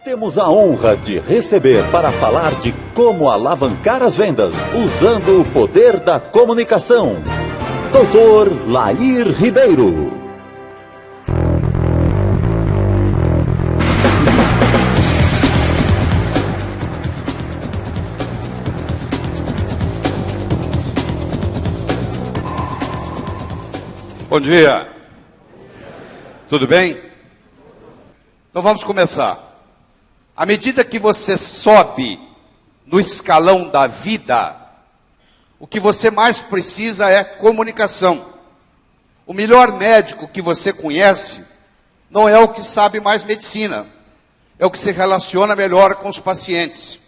Temos a honra de receber para falar de como alavancar as vendas usando o poder da comunicação, Dr. Lair Ribeiro. Bom dia. Tudo bem? Então vamos começar. À medida que você sobe no escalão da vida, o que você mais precisa é comunicação. O melhor médico que você conhece não é o que sabe mais medicina, é o que se relaciona melhor com os pacientes.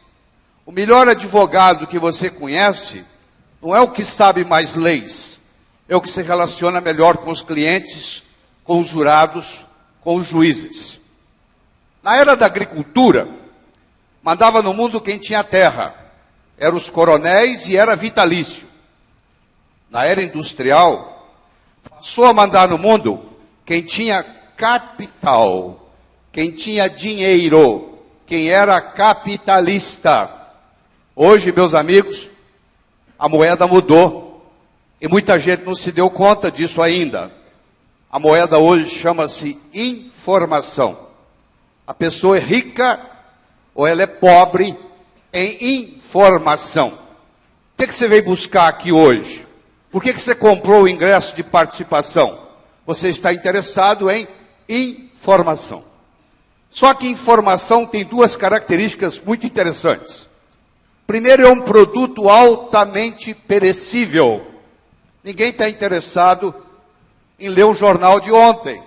O melhor advogado que você conhece não é o que sabe mais leis, é o que se relaciona melhor com os clientes, com os jurados, com os juízes. Na era da agricultura, mandava no mundo quem tinha terra. Eram os coronéis e era vitalício. Na era industrial, passou a mandar no mundo quem tinha capital, quem tinha dinheiro, quem era capitalista. Hoje, meus amigos, a moeda mudou e muita gente não se deu conta disso ainda. A moeda hoje chama-se informação. A pessoa é rica ou ela é pobre em informação. O que você veio buscar aqui hoje? Por que você comprou o ingresso de participação? Você está interessado em informação. Só que informação tem duas características muito interessantes. Primeiro, é um produto altamente perecível. Ninguém está interessado em ler o jornal de ontem.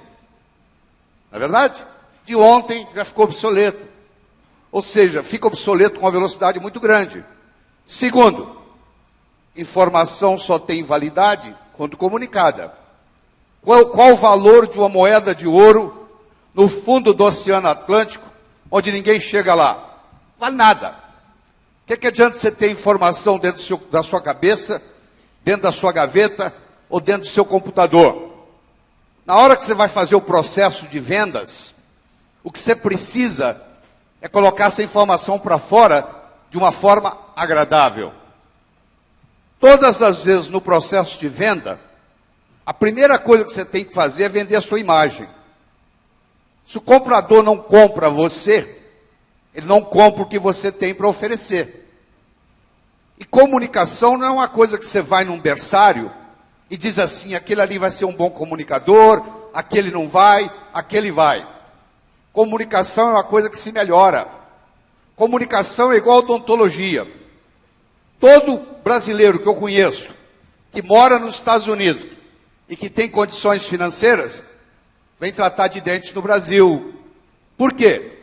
Não é verdade? De ontem já ficou obsoleto. Ou seja, fica obsoleto com uma velocidade muito grande. Segundo, informação só tem validade quando comunicada. Qual o valor de uma moeda de ouro no fundo do Oceano Atlântico, onde ninguém chega lá? Vale nada. O que adianta você ter informação dentro da sua cabeça, dentro da sua gaveta ou dentro do seu computador? Na hora que você vai fazer o processo de vendas, o que você precisa é colocar essa informação para fora de uma forma agradável. Todas as vezes no processo de venda, a primeira coisa que você tem que fazer é vender a sua imagem. Se o comprador não compra você, ele não compra o que você tem para oferecer. E comunicação não é uma coisa que você vai num berçário e diz assim, aquele ali vai ser um bom comunicador, aquele não vai, aquele vai. Comunicação é uma coisa que se melhora. Comunicação é igual odontologia. Todo brasileiro que eu conheço, que mora nos Estados Unidos e que tem condições financeiras, vem tratar de dentes no Brasil. Por quê?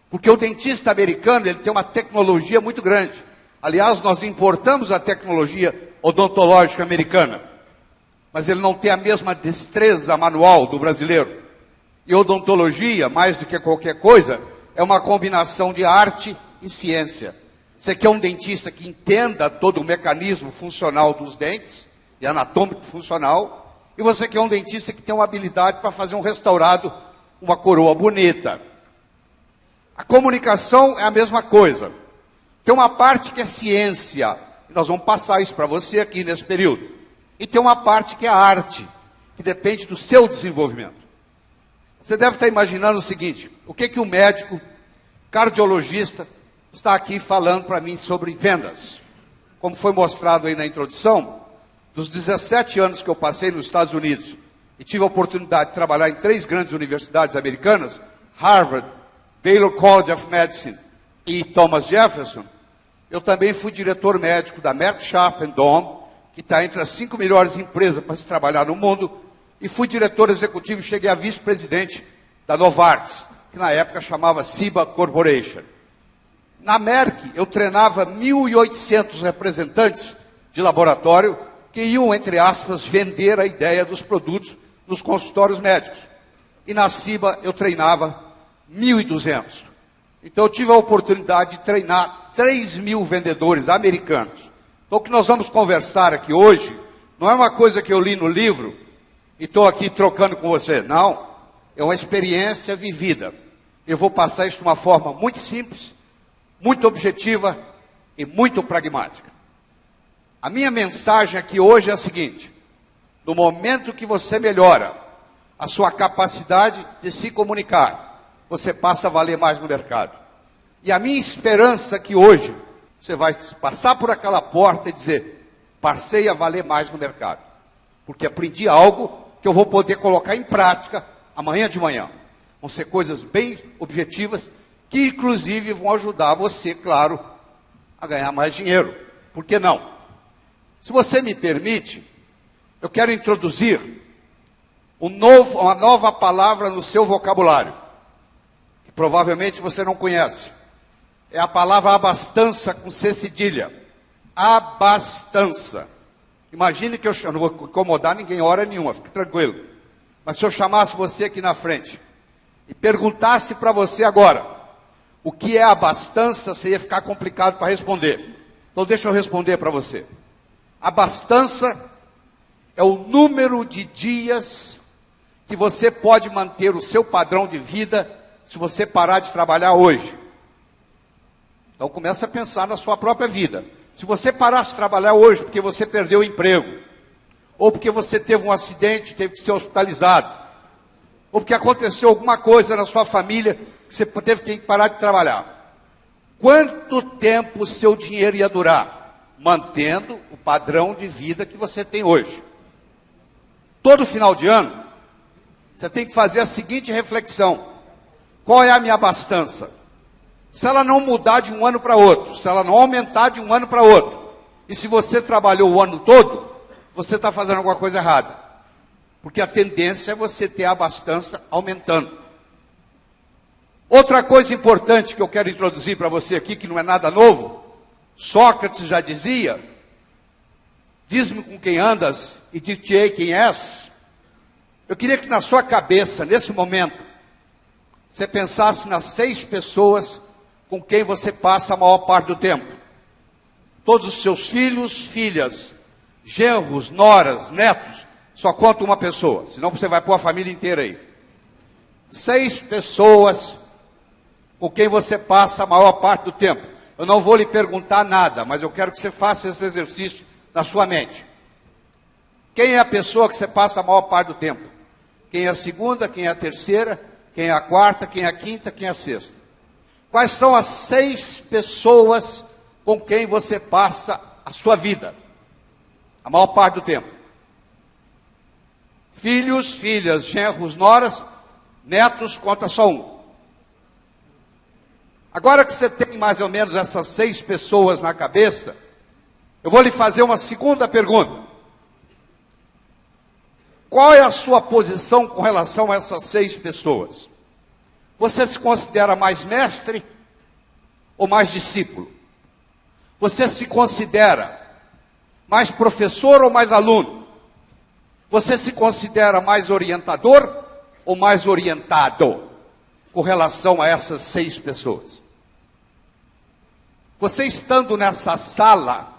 Porque o dentista americano ele tem uma tecnologia muito grande. Aliás, nós importamos a tecnologia odontológica americana, mas ele não tem a mesma destreza manual do brasileiro. E odontologia, mais do que qualquer coisa, é uma combinação de arte e ciência. Você quer um dentista que entenda todo o mecanismo funcional dos dentes, e anatômico funcional, e você quer um dentista que tenha uma habilidade para fazer um restaurado, uma coroa bonita. A comunicação é a mesma coisa. Tem uma parte que é ciência, e nós vamos passar isso para você aqui nesse período. E tem uma parte que é arte, que depende do seu desenvolvimento. Você deve estar imaginando o seguinte, o que um médico, cardiologista, está aqui falando para mim sobre vendas. Como foi mostrado aí na introdução, dos 17 anos que eu passei nos Estados Unidos, e tive a oportunidade de trabalhar em 3 grandes universidades americanas, Harvard, Baylor College of Medicine e Thomas Jefferson, eu também fui diretor médico da Merck Sharp & Dohme, que está entre as 5 melhores empresas para se trabalhar no mundo, e fui diretor executivo e cheguei a vice-presidente da Novartis, que na época chamava Ciba Corporation. Na Merck, eu treinava 1.800 representantes de laboratório que iam, entre aspas, vender a ideia dos produtos nos consultórios médicos. E na Ciba, eu treinava 1.200. Então, eu tive a oportunidade de treinar 3.000 vendedores americanos. Então, o que nós vamos conversar aqui hoje não é uma coisa que eu li no livro e estou aqui trocando com você. Não, é uma experiência vivida. Eu vou passar isso de uma forma muito simples, muito objetiva e muito pragmática. A minha mensagem aqui hoje é a seguinte: no momento que você melhora a sua capacidade de se comunicar, você passa a valer mais no mercado. E a minha esperança é que hoje você vai passar por aquela porta e dizer: passei a valer mais no mercado, porque aprendi algo que eu vou poder colocar em prática amanhã de manhã. Vão ser coisas bem objetivas, que inclusive vão ajudar você, claro, a ganhar mais dinheiro. Por que não? Se você me permite, eu quero introduzir uma nova palavra no seu vocabulário, que provavelmente você não conhece. É a palavra abastança com C cedilha. Abastança. Imagine que eu não vou incomodar ninguém hora nenhuma, fique tranquilo. Mas se eu chamasse você aqui na frente e perguntasse para você agora o que é abastança, você ia ficar complicado para responder. Então deixa eu responder para você. Abastança é o número de dias que você pode manter o seu padrão de vida se você parar de trabalhar hoje. Então começa a pensar na sua própria vida. Se você parasse de trabalhar hoje porque você perdeu o emprego, ou porque você teve um acidente, teve que ser hospitalizado, ou porque aconteceu alguma coisa na sua família, que você teve que parar de trabalhar, quanto tempo o seu dinheiro ia durar? Mantendo o padrão de vida que você tem hoje. Todo final de ano, você tem que fazer a seguinte reflexão: qual é a minha abastança? Se ela não mudar de um ano para outro, se ela não aumentar de um ano para outro, e se você trabalhou o ano todo, você está fazendo alguma coisa errada. Porque a tendência é você ter a abastança aumentando. Outra coisa importante que eu quero introduzir para você aqui, que não é nada novo, Sócrates já dizia: diz-me com quem andas e dir-te-ei quem és. Eu queria que na sua cabeça, nesse momento, você pensasse nas 6 pessoas com quem você passa a maior parte do tempo. Todos os seus filhos, filhas, genros, noras, netos, só conta uma pessoa, senão você vai pôr a família inteira aí. 6 pessoas com quem você passa a maior parte do tempo. Eu não vou lhe perguntar nada, mas eu quero que você faça esse exercício na sua mente. Quem é a pessoa que você passa a maior parte do tempo? Quem é a segunda, quem é a terceira, quem é a quarta, quem é a quinta, quem é a sexta? Quais são as 6 pessoas com quem você passa a sua vida? A maior parte do tempo. Filhos, filhas, genros, noras, netos, conta só um. Agora que você tem mais ou menos essas 6 pessoas na cabeça, eu vou lhe fazer uma segunda pergunta. Qual é a sua posição com relação a essas 6 pessoas? Você se considera mais mestre ou mais discípulo? Você se considera mais professor ou mais aluno? Você se considera mais orientador ou mais orientado com relação a essas 6 pessoas? Você estando nessa sala,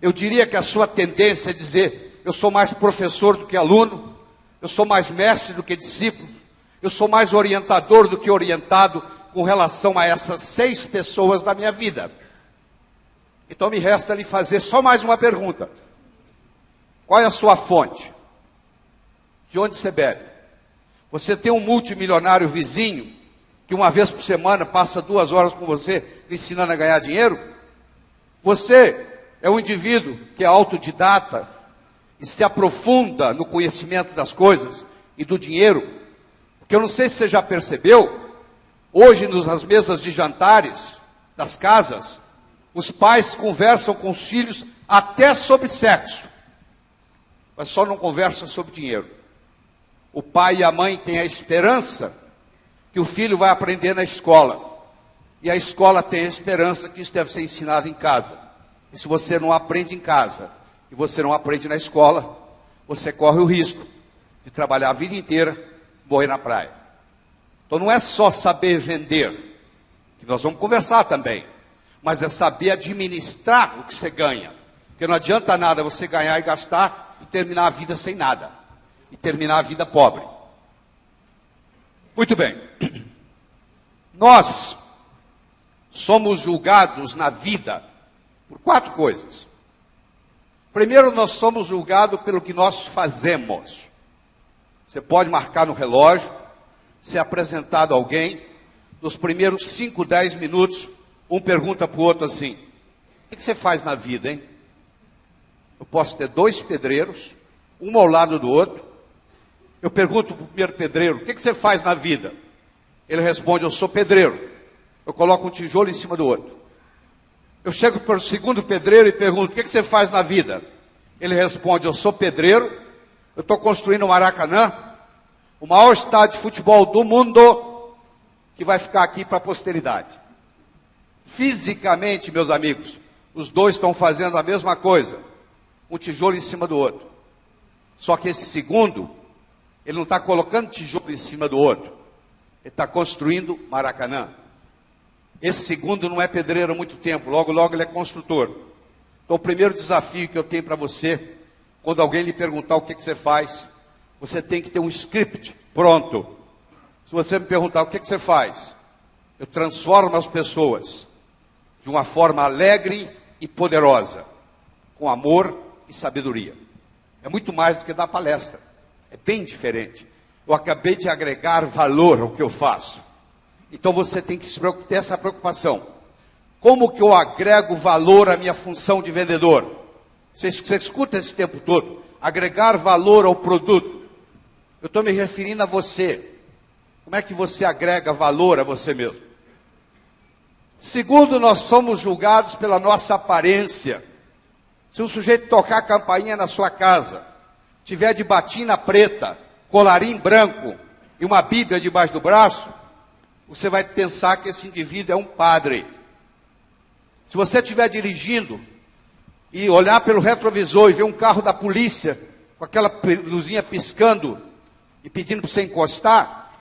eu diria que a sua tendência é dizer: eu sou mais professor do que aluno, eu sou mais mestre do que discípulo, eu sou mais orientador do que orientado com relação a essas 6 pessoas da minha vida. Então me resta lhe fazer só mais uma pergunta. Qual é a sua fonte? De onde você bebe? Você tem um multimilionário vizinho que uma vez por semana passa 2 horas com você ensinando a ganhar dinheiro? Você é um indivíduo que é autodidata e se aprofunda no conhecimento das coisas e do dinheiro? Porque eu não sei se você já percebeu, hoje nas mesas de jantares das casas, os pais conversam com os filhos até sobre sexo, mas só não conversam sobre dinheiro. O pai e a mãe têm a esperança que o filho vai aprender na escola, e a escola tem a esperança que isso deve ser ensinado em casa. E se você não aprende em casa, e você não aprende na escola, você corre o risco de trabalhar a vida inteira, morrer na praia. Então não é só saber vender, que nós vamos conversar também, mas é saber administrar o que você ganha. Porque não adianta nada você ganhar e gastar e terminar a vida sem nada. E terminar a vida pobre. Muito bem. Nós somos julgados na vida por 4 coisas. Primeiro, nós somos julgados pelo que nós fazemos. Você pode marcar no relógio, ser apresentado a alguém, nos primeiros 5, 10 minutos, um pergunta para o outro assim: o que você faz na vida, hein? Eu posso ter 2 pedreiros, um ao lado do outro. Eu pergunto para o primeiro pedreiro: o que você faz na vida? Ele responde: eu sou pedreiro. Eu coloco um tijolo em cima do outro. Eu chego para o segundo pedreiro e pergunto: o que você faz na vida? Ele responde: eu sou pedreiro, eu estou construindo o Maracanã, o maior estádio de futebol do mundo, que vai ficar aqui para a posteridade. Fisicamente, meus amigos, os 2 estão fazendo a mesma coisa, um tijolo em cima do outro. Só que esse segundo, ele não está colocando tijolo em cima do outro, ele está construindo Maracanã. Esse segundo não é pedreiro há muito tempo, logo, logo ele é construtor. Então, o primeiro desafio que eu tenho para você, quando alguém lhe perguntar o que você faz, você tem que ter um script pronto. Se você me perguntar o que você faz, eu transformo as pessoas de uma forma alegre e poderosa, com amor e sabedoria. É muito mais do que dar palestra, é bem diferente. Eu acabei de agregar valor ao que eu faço. Então você tem que ter essa preocupação. Como que eu agrego valor à minha função de vendedor? Você escuta esse tempo todo, agregar valor ao produto. Eu estou me referindo a você. Como é que você agrega valor a você mesmo? Segundo, nós somos julgados pela nossa aparência. Se um sujeito tocar a campainha na sua casa, tiver de batina preta, colarinho branco e uma Bíblia debaixo do braço, você vai pensar que esse indivíduo é um padre. Se você estiver dirigindo e olhar pelo retrovisor e ver um carro da polícia com aquela luzinha piscando e pedindo para você encostar,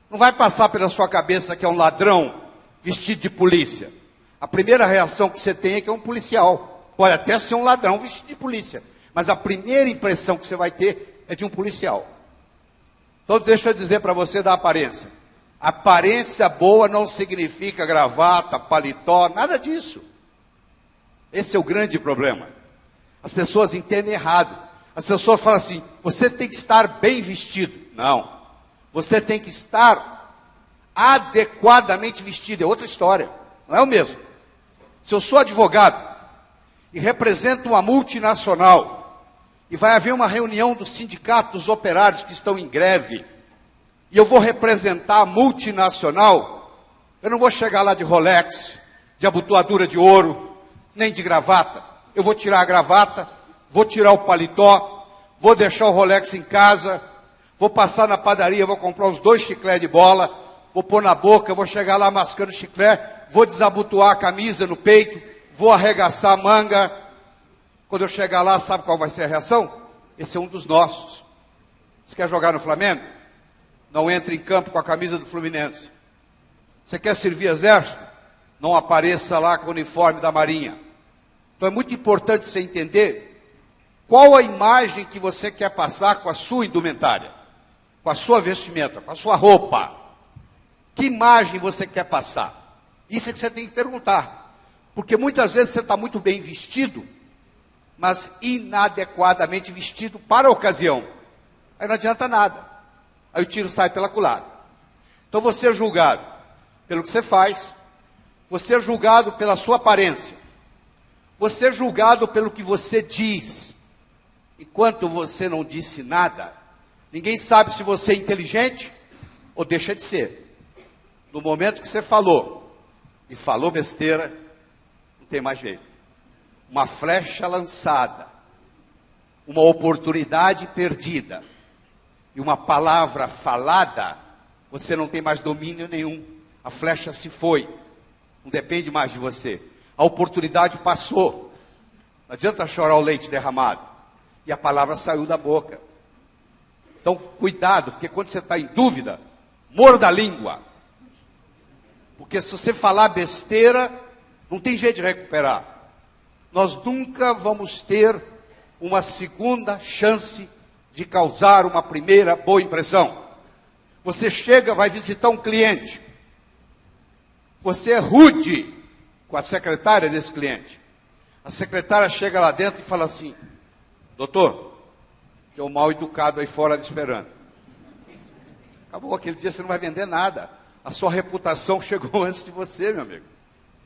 não vai passar pela sua cabeça que é um ladrão vestido de polícia. A primeira reação que você tem é que é um policial. Pode até ser um ladrão vestido de polícia, mas a primeira impressão que você vai ter é de um policial. Então deixa eu dizer para você da aparência. Aparência boa não significa gravata, paletó, nada disso. Esse é o grande problema. As pessoas entendem errado. As pessoas falam assim: você tem que estar bem vestido. Não. Você tem que estar adequadamente vestido. É outra história. Não é o mesmo. Se eu sou advogado e represento uma multinacional e vai haver uma reunião do sindicato dos operários que estão em greve e eu vou representar a multinacional, eu não vou chegar lá de Rolex, de abotoadura de ouro, nem de gravata. Eu vou tirar a gravata, vou tirar o paletó, vou deixar o Rolex em casa, vou passar na padaria, vou comprar uns 2 chicletes de bola, vou pôr na boca, vou chegar lá mascando chiclete, vou desabotoar a camisa no peito, vou arregaçar a manga. Quando eu chegar lá, sabe qual vai ser a reação? Esse é um dos nossos. Você quer jogar no Flamengo? Não entre em campo com a camisa do Fluminense. Você quer servir exército? Não apareça lá com o uniforme da Marinha. Então é muito importante você entender qual a imagem que você quer passar com a sua indumentária, com a sua vestimenta, com a sua roupa. Que imagem você quer passar? Isso é que você tem que perguntar. Porque muitas vezes você está muito bem vestido, mas inadequadamente vestido para a ocasião. Aí não adianta nada. Aí o tiro sai pela culatra. Então você é julgado pelo que você faz, você é julgado pela sua aparência, você é julgado pelo que você diz. Enquanto você não disse nada, ninguém sabe se você é inteligente ou deixa de ser. No momento que você falou, e falou besteira, não tem mais jeito. Uma flecha lançada, uma oportunidade perdida, e uma palavra falada, você não tem mais domínio nenhum. A flecha se foi, não depende mais de você. A oportunidade passou. Não adianta chorar o leite derramado. E a palavra saiu da boca. Então, cuidado, porque quando você está em dúvida, morda a língua. Porque se você falar besteira, não tem jeito de recuperar. Nós nunca vamos ter uma segunda chance de causar uma primeira boa impressão. Você chega, vai visitar um cliente. você é rude com a secretária desse cliente. A secretária chega lá dentro e fala assim: doutor, tem um mal educado aí fora esperando. Acabou, aquele dia você não vai vender nada. A sua reputação chegou antes de você, meu amigo.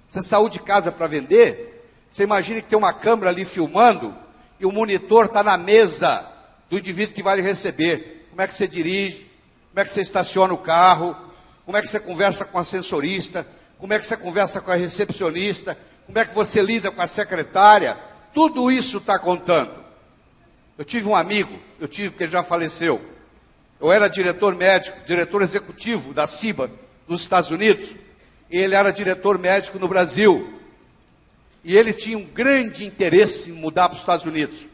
Você saiu de casa para vender, você imagina que tem uma câmera ali filmando e o monitor está na mesa do indivíduo que vai lhe receber. Como é que você dirige? Como é que você estaciona o carro? Como é que você conversa com a ascensorista? Como é que você conversa com a recepcionista? Como é que você lida com a secretária? Tudo isso está contando. Eu tive um amigo, porque ele já faleceu. Eu era diretor médico, diretor executivo da CIBA, nos Estados Unidos. E ele era diretor médico no Brasil. E ele tinha um grande interesse em mudar para os Estados Unidos.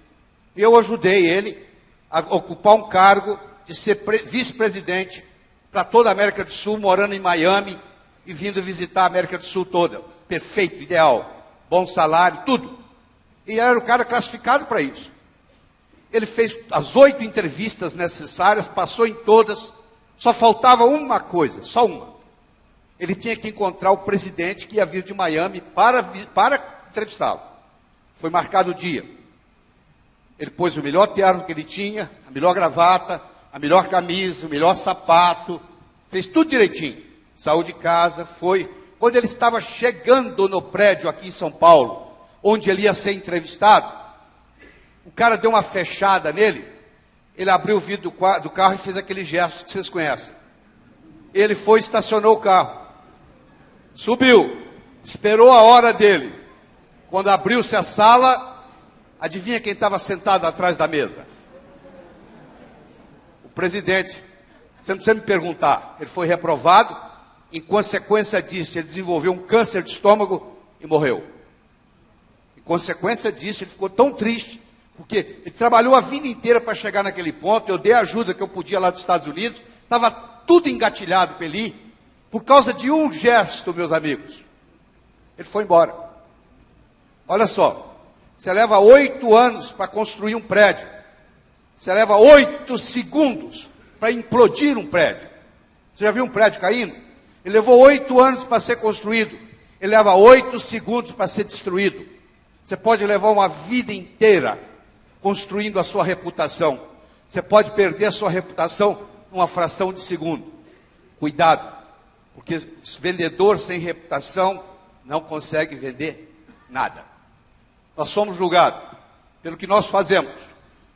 E eu ajudei ele a ocupar um cargo de ser vice-presidente para toda a América do Sul, morando em Miami e vindo visitar a América do Sul toda. Perfeito, ideal, bom salário, tudo. E era o cara classificado para isso. Ele fez as 8 entrevistas necessárias, passou em todas, só faltava uma coisa, só uma. Ele tinha que encontrar o presidente que ia vir de Miami para entrevistá-lo. Foi marcado o dia. Ele pôs o melhor terno que ele tinha, a melhor gravata, a melhor camisa, o melhor sapato, fez tudo direitinho. Saiu de casa, foi. Quando ele estava chegando no prédio aqui em São Paulo, onde ele ia ser entrevistado, o cara deu uma fechada nele, ele abriu o vidro do carro e fez aquele gesto que vocês conhecem. Ele foi e estacionou o carro. Subiu, esperou a hora dele. Quando abriu-se a sala, adivinha quem estava sentado atrás da mesa? O presidente. Você não precisa me perguntar. Ele foi reprovado. Em consequência disso, ele desenvolveu um câncer de estômago e morreu. Em consequência disso, ele ficou tão triste, porque ele trabalhou a vida inteira para chegar naquele ponto. Eu dei a ajuda que eu podia lá dos Estados Unidos. Estava tudo engatilhado para ele ir. Por causa de um gesto, meus amigos. Ele foi embora. Olha só. Você leva 8 anos para construir um prédio. Você leva 8 segundos para implodir um prédio. Você já viu um prédio caindo? Ele levou 8 anos para ser construído. Ele leva 8 segundos para ser destruído. Você pode levar uma vida inteira construindo a sua reputação. Você pode perder a sua reputação numa fração de segundo. Cuidado. Porque vendedor sem reputação não consegue vender nada. Nós somos julgados pelo que nós fazemos.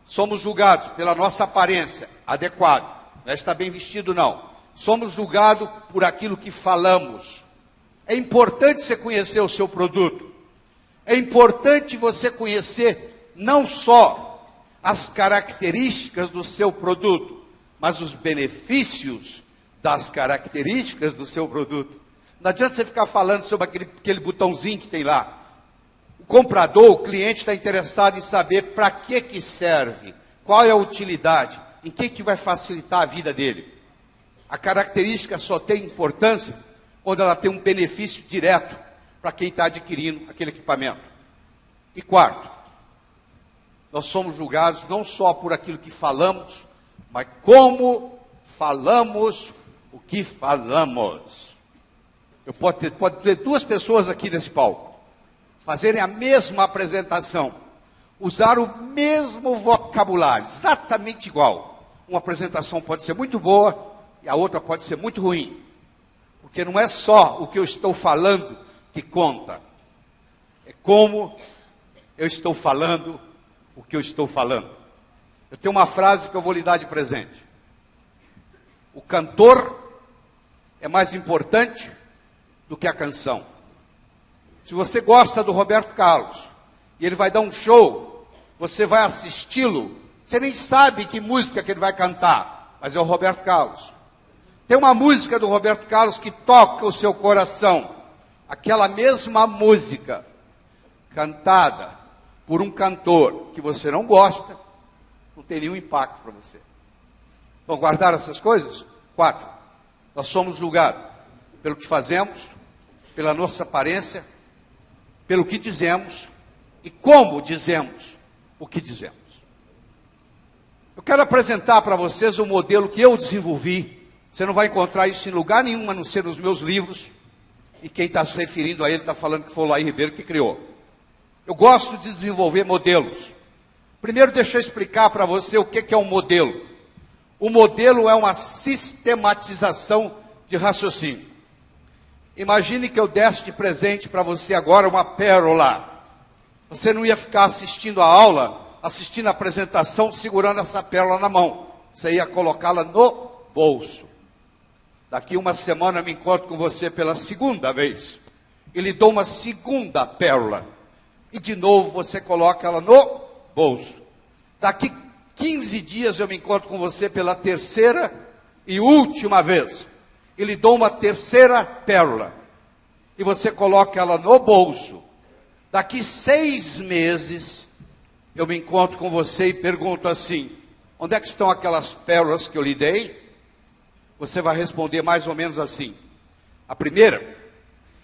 Somos julgados pela nossa aparência adequada. Não é estar bem vestido, não. Somos julgados por aquilo que falamos. É importante você conhecer o seu produto. É importante você conhecer não só as características do seu produto, mas os benefícios das características do seu produto. Não adianta você ficar falando sobre aquele botãozinho que tem lá. O comprador, o cliente está interessado em saber para que serve, qual é a utilidade, em que vai facilitar a vida dele. A característica só tem importância quando ela tem um benefício direto para quem está adquirindo aquele equipamento. E quarto, nós somos julgados não só por aquilo que falamos, mas como falamos o que falamos. Pode ter 2 pessoas aqui nesse palco, fazerem a mesma apresentação, usar o mesmo vocabulário, exatamente igual. Uma apresentação pode ser muito boa e a outra pode ser muito ruim. Porque não é só o que eu estou falando que conta, é como eu estou falando o que eu estou falando. Eu tenho uma frase que eu vou lhe dar de presente. O cantor é mais importante do que a canção. Se você gosta do Roberto Carlos e ele vai dar um show, você vai assisti-lo, você nem sabe que música que ele vai cantar, mas é o Roberto Carlos. Tem uma música do Roberto Carlos que toca o seu coração. Aquela mesma música, cantada por um cantor que você não gosta, não tem nenhum impacto para você. Então, guardar essas coisas? 4. Nós somos julgados pelo que fazemos, pela nossa aparência, pelo que dizemos e como dizemos o que dizemos. Eu quero apresentar para vocês um modelo que eu desenvolvi. Você não vai encontrar isso em lugar nenhum, a não ser nos meus livros. e quem está se referindo a ele está falando que foi o Laí Ribeiro que criou. Eu gosto de desenvolver modelos. Primeiro, deixa eu explicar para você o que é um modelo. O modelo é uma sistematização de raciocínio. Imagine que eu desse de presente para você agora uma pérola. Você não ia ficar assistindo a aula, assistindo a apresentação, segurando essa pérola na mão. Você ia colocá-la no bolso. Daqui uma semana eu me encontro com você pela segunda vez. E lhe dou uma segunda pérola. E de novo você coloca ela no bolso. Daqui 15 dias eu me encontro com você pela terceira e última vez. E lhe dou uma terceira pérola. E você coloca ela no bolso. Daqui 6 meses, eu me encontro com você e pergunto assim: onde é que estão aquelas pérolas que eu lhe dei? Você vai responder mais ou menos assim. A primeira,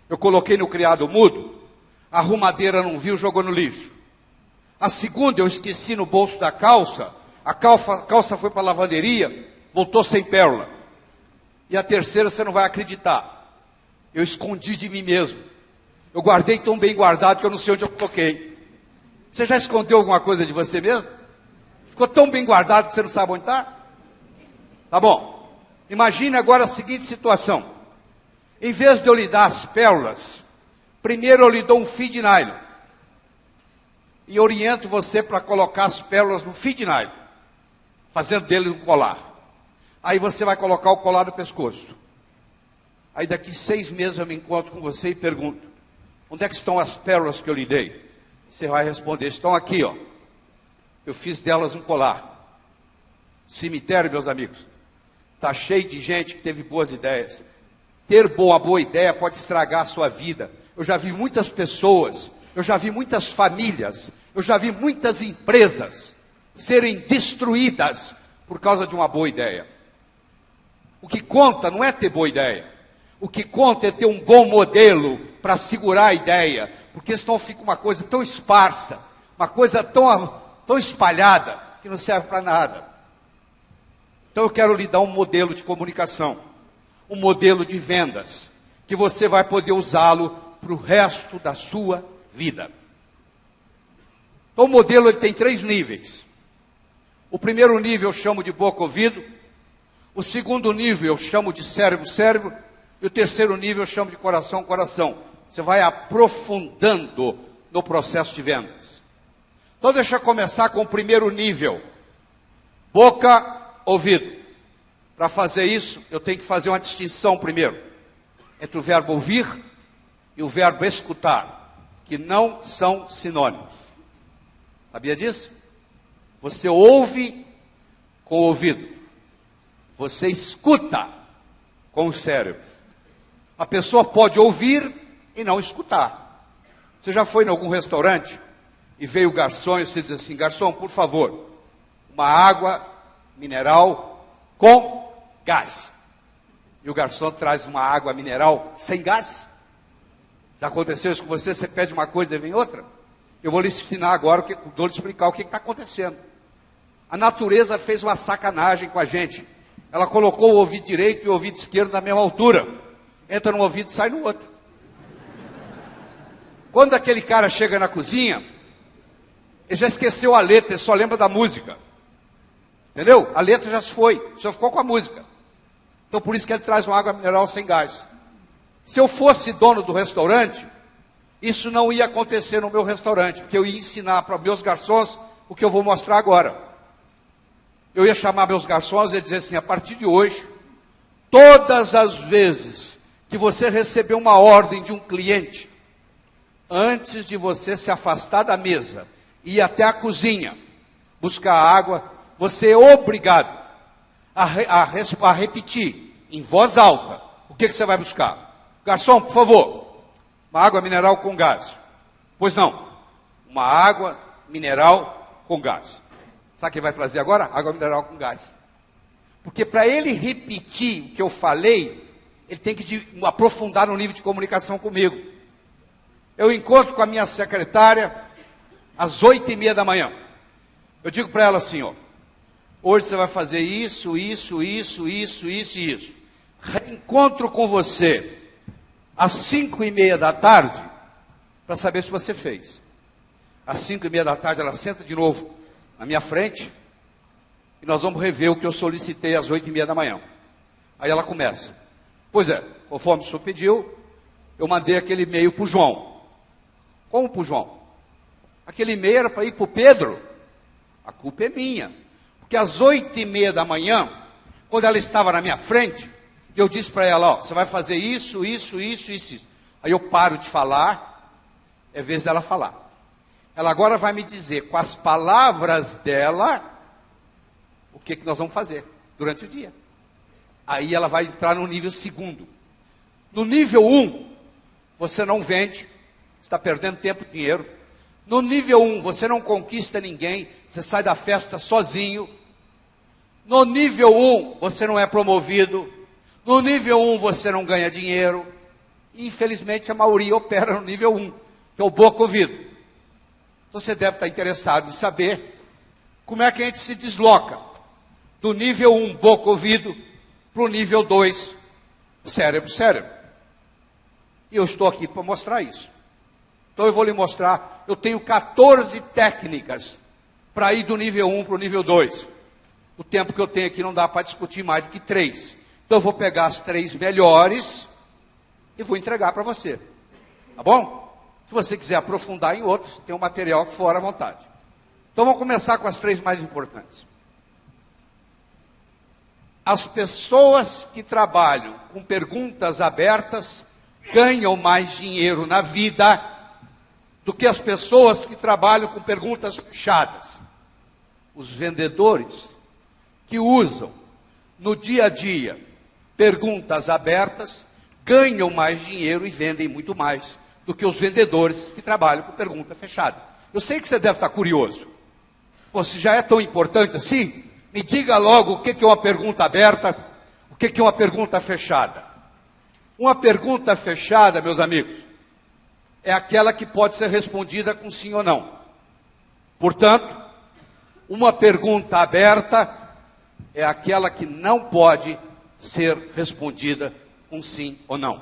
eu coloquei no criado mudo, a arrumadeira não viu, jogou no lixo. A segunda, eu esqueci no bolso da calça, a calça foi para a lavanderia, voltou sem pérola. E a terceira, você não vai acreditar. Eu escondi de mim mesmo. Eu guardei tão bem guardado que eu não sei onde eu coloquei. Você já escondeu alguma coisa de você mesmo? Ficou tão bem guardado que você não sabe onde está? Tá bom. Imagine agora a seguinte situação. Em vez de eu lhe dar as pérolas, primeiro eu lhe dou um fio de nylon. E oriento você para colocar as pérolas no fio de nylon, fazendo dele um colar. Aí você vai colocar o colar no pescoço. Aí daqui 6 meses eu me encontro com você e pergunto: onde é que estão as pérolas que eu lhe dei? Você vai responder: estão aqui, ó. Eu fiz delas um colar. Cemitério, meus amigos, está cheio de gente que teve boas ideias. Ter uma boa ideia pode estragar a sua vida. Eu já vi muitas pessoas, eu já vi muitas famílias, eu já vi muitas empresas serem destruídas por causa de uma boa ideia. O que conta não é ter boa ideia. O que conta é ter um bom modelo para segurar a ideia. Porque senão fica uma coisa tão esparsa, uma coisa tão espalhada, que não serve para nada. Então eu quero lhe dar um modelo de comunicação, um modelo de vendas, que você vai poder usá-lo para o resto da sua vida. Então o modelo ele tem 3 níveis. O primeiro nível eu chamo de boca-ouvido, o segundo nível eu chamo de cérebro-cérebro, e o terceiro nível eu chamo de coração-coração. Você vai aprofundando no processo de vendas. Então deixa eu começar com o primeiro nível. Boca, ouvido. Para fazer isso, eu tenho que fazer uma distinção primeiro entre o verbo ouvir e o verbo escutar, que não são sinônimos. Sabia disso? Você ouve com o ouvido. Você escuta com o cérebro. A pessoa pode ouvir e não escutar. Você já foi em algum restaurante e veio o garçom e você diz assim: garçom, por favor, uma água mineral com gás. E o garçom traz uma água mineral sem gás. Já aconteceu isso com você? Você pede uma coisa e vem outra? Eu vou lhe ensinar agora, vou lhe explicar o que está acontecendo. A natureza fez uma sacanagem com a gente. Ela colocou o ouvido direito e o ouvido esquerdo na mesma altura. Entra num ouvido e sai no outro. Quando aquele cara chega na cozinha, ele já esqueceu a letra, ele só lembra da música. Entendeu? A letra já se foi, só ficou com a música. Então por isso que ele traz uma água mineral sem gás. Se eu fosse dono do restaurante, isso não ia acontecer no meu restaurante, porque eu ia ensinar para meus garçons o que eu vou mostrar agora. Eu ia chamar meus garçons e dizer assim: a partir de hoje, todas as vezes que você receber uma ordem de um cliente, antes de você se afastar da mesa e ir até a cozinha buscar água, você é obrigado a repetir em voz alta o que você vai buscar. Garçom, por favor, uma água mineral com gás. Pois não, uma água mineral com gás. Sabe o que vai trazer agora? Água mineral com gás. Porque para ele repetir o que eu falei, ele tem que aprofundar no nível de comunicação comigo. Eu encontro com a minha secretária às 8h30 da manhã. Eu digo para ela assim, ó: hoje você vai fazer isso. Reencontro com você às 5:30 da tarde, para saber se você fez. Às 5:30 da tarde, ela senta de novo na minha frente, e nós vamos rever o que eu solicitei às 8:30 da manhã. Aí ela começa. Pois é, conforme o senhor pediu, eu mandei aquele e-mail para o João. Como para o João? Aquele e-mail era para ir para o Pedro. A culpa é minha. Porque às 8:30 da manhã, quando ela estava na minha frente, eu disse para ela, ó, você vai fazer isso. Aí eu paro de falar, é vez dela falar. Ela agora vai me dizer, com as palavras dela, o que nós vamos fazer durante o dia. Aí ela vai entrar no nível 2º. No nível 1, você não vende, está perdendo tempo e dinheiro. No nível 1, você não conquista ninguém, você sai da festa sozinho. No nível 1, você não é promovido. No nível 1, você não ganha dinheiro. E, infelizmente, a maioria opera no nível 1, que é o boca ouvido. Então, você deve estar interessado em saber como é que a gente se desloca do nível 1, boca ouvido, para o nível 2, cérebro. E eu estou aqui para mostrar isso. Então eu vou lhe mostrar, eu tenho 14 técnicas para ir do nível 1 para o nível 2. O tempo que eu tenho aqui não dá para discutir mais do que 3. Então eu vou pegar as 3 melhores e vou entregar para você. Tá bom? Se você quiser aprofundar em outros, tem um material que for à vontade. Então vamos começar com as 3 mais importantes. As pessoas que trabalham com perguntas abertas ganham mais dinheiro na vida do que as pessoas que trabalham com perguntas fechadas. Os vendedores que usam no dia a dia perguntas abertas ganham mais dinheiro e vendem muito mais do que os vendedores que trabalham com pergunta fechada. Eu sei que você deve estar curioso. Pô, se já é tão importante assim, me diga logo o que é uma pergunta aberta, o que é uma pergunta fechada. Uma pergunta fechada, meus amigos, é aquela que pode ser respondida com sim ou não. Portanto, uma pergunta aberta é aquela que não pode ser respondida com sim ou não.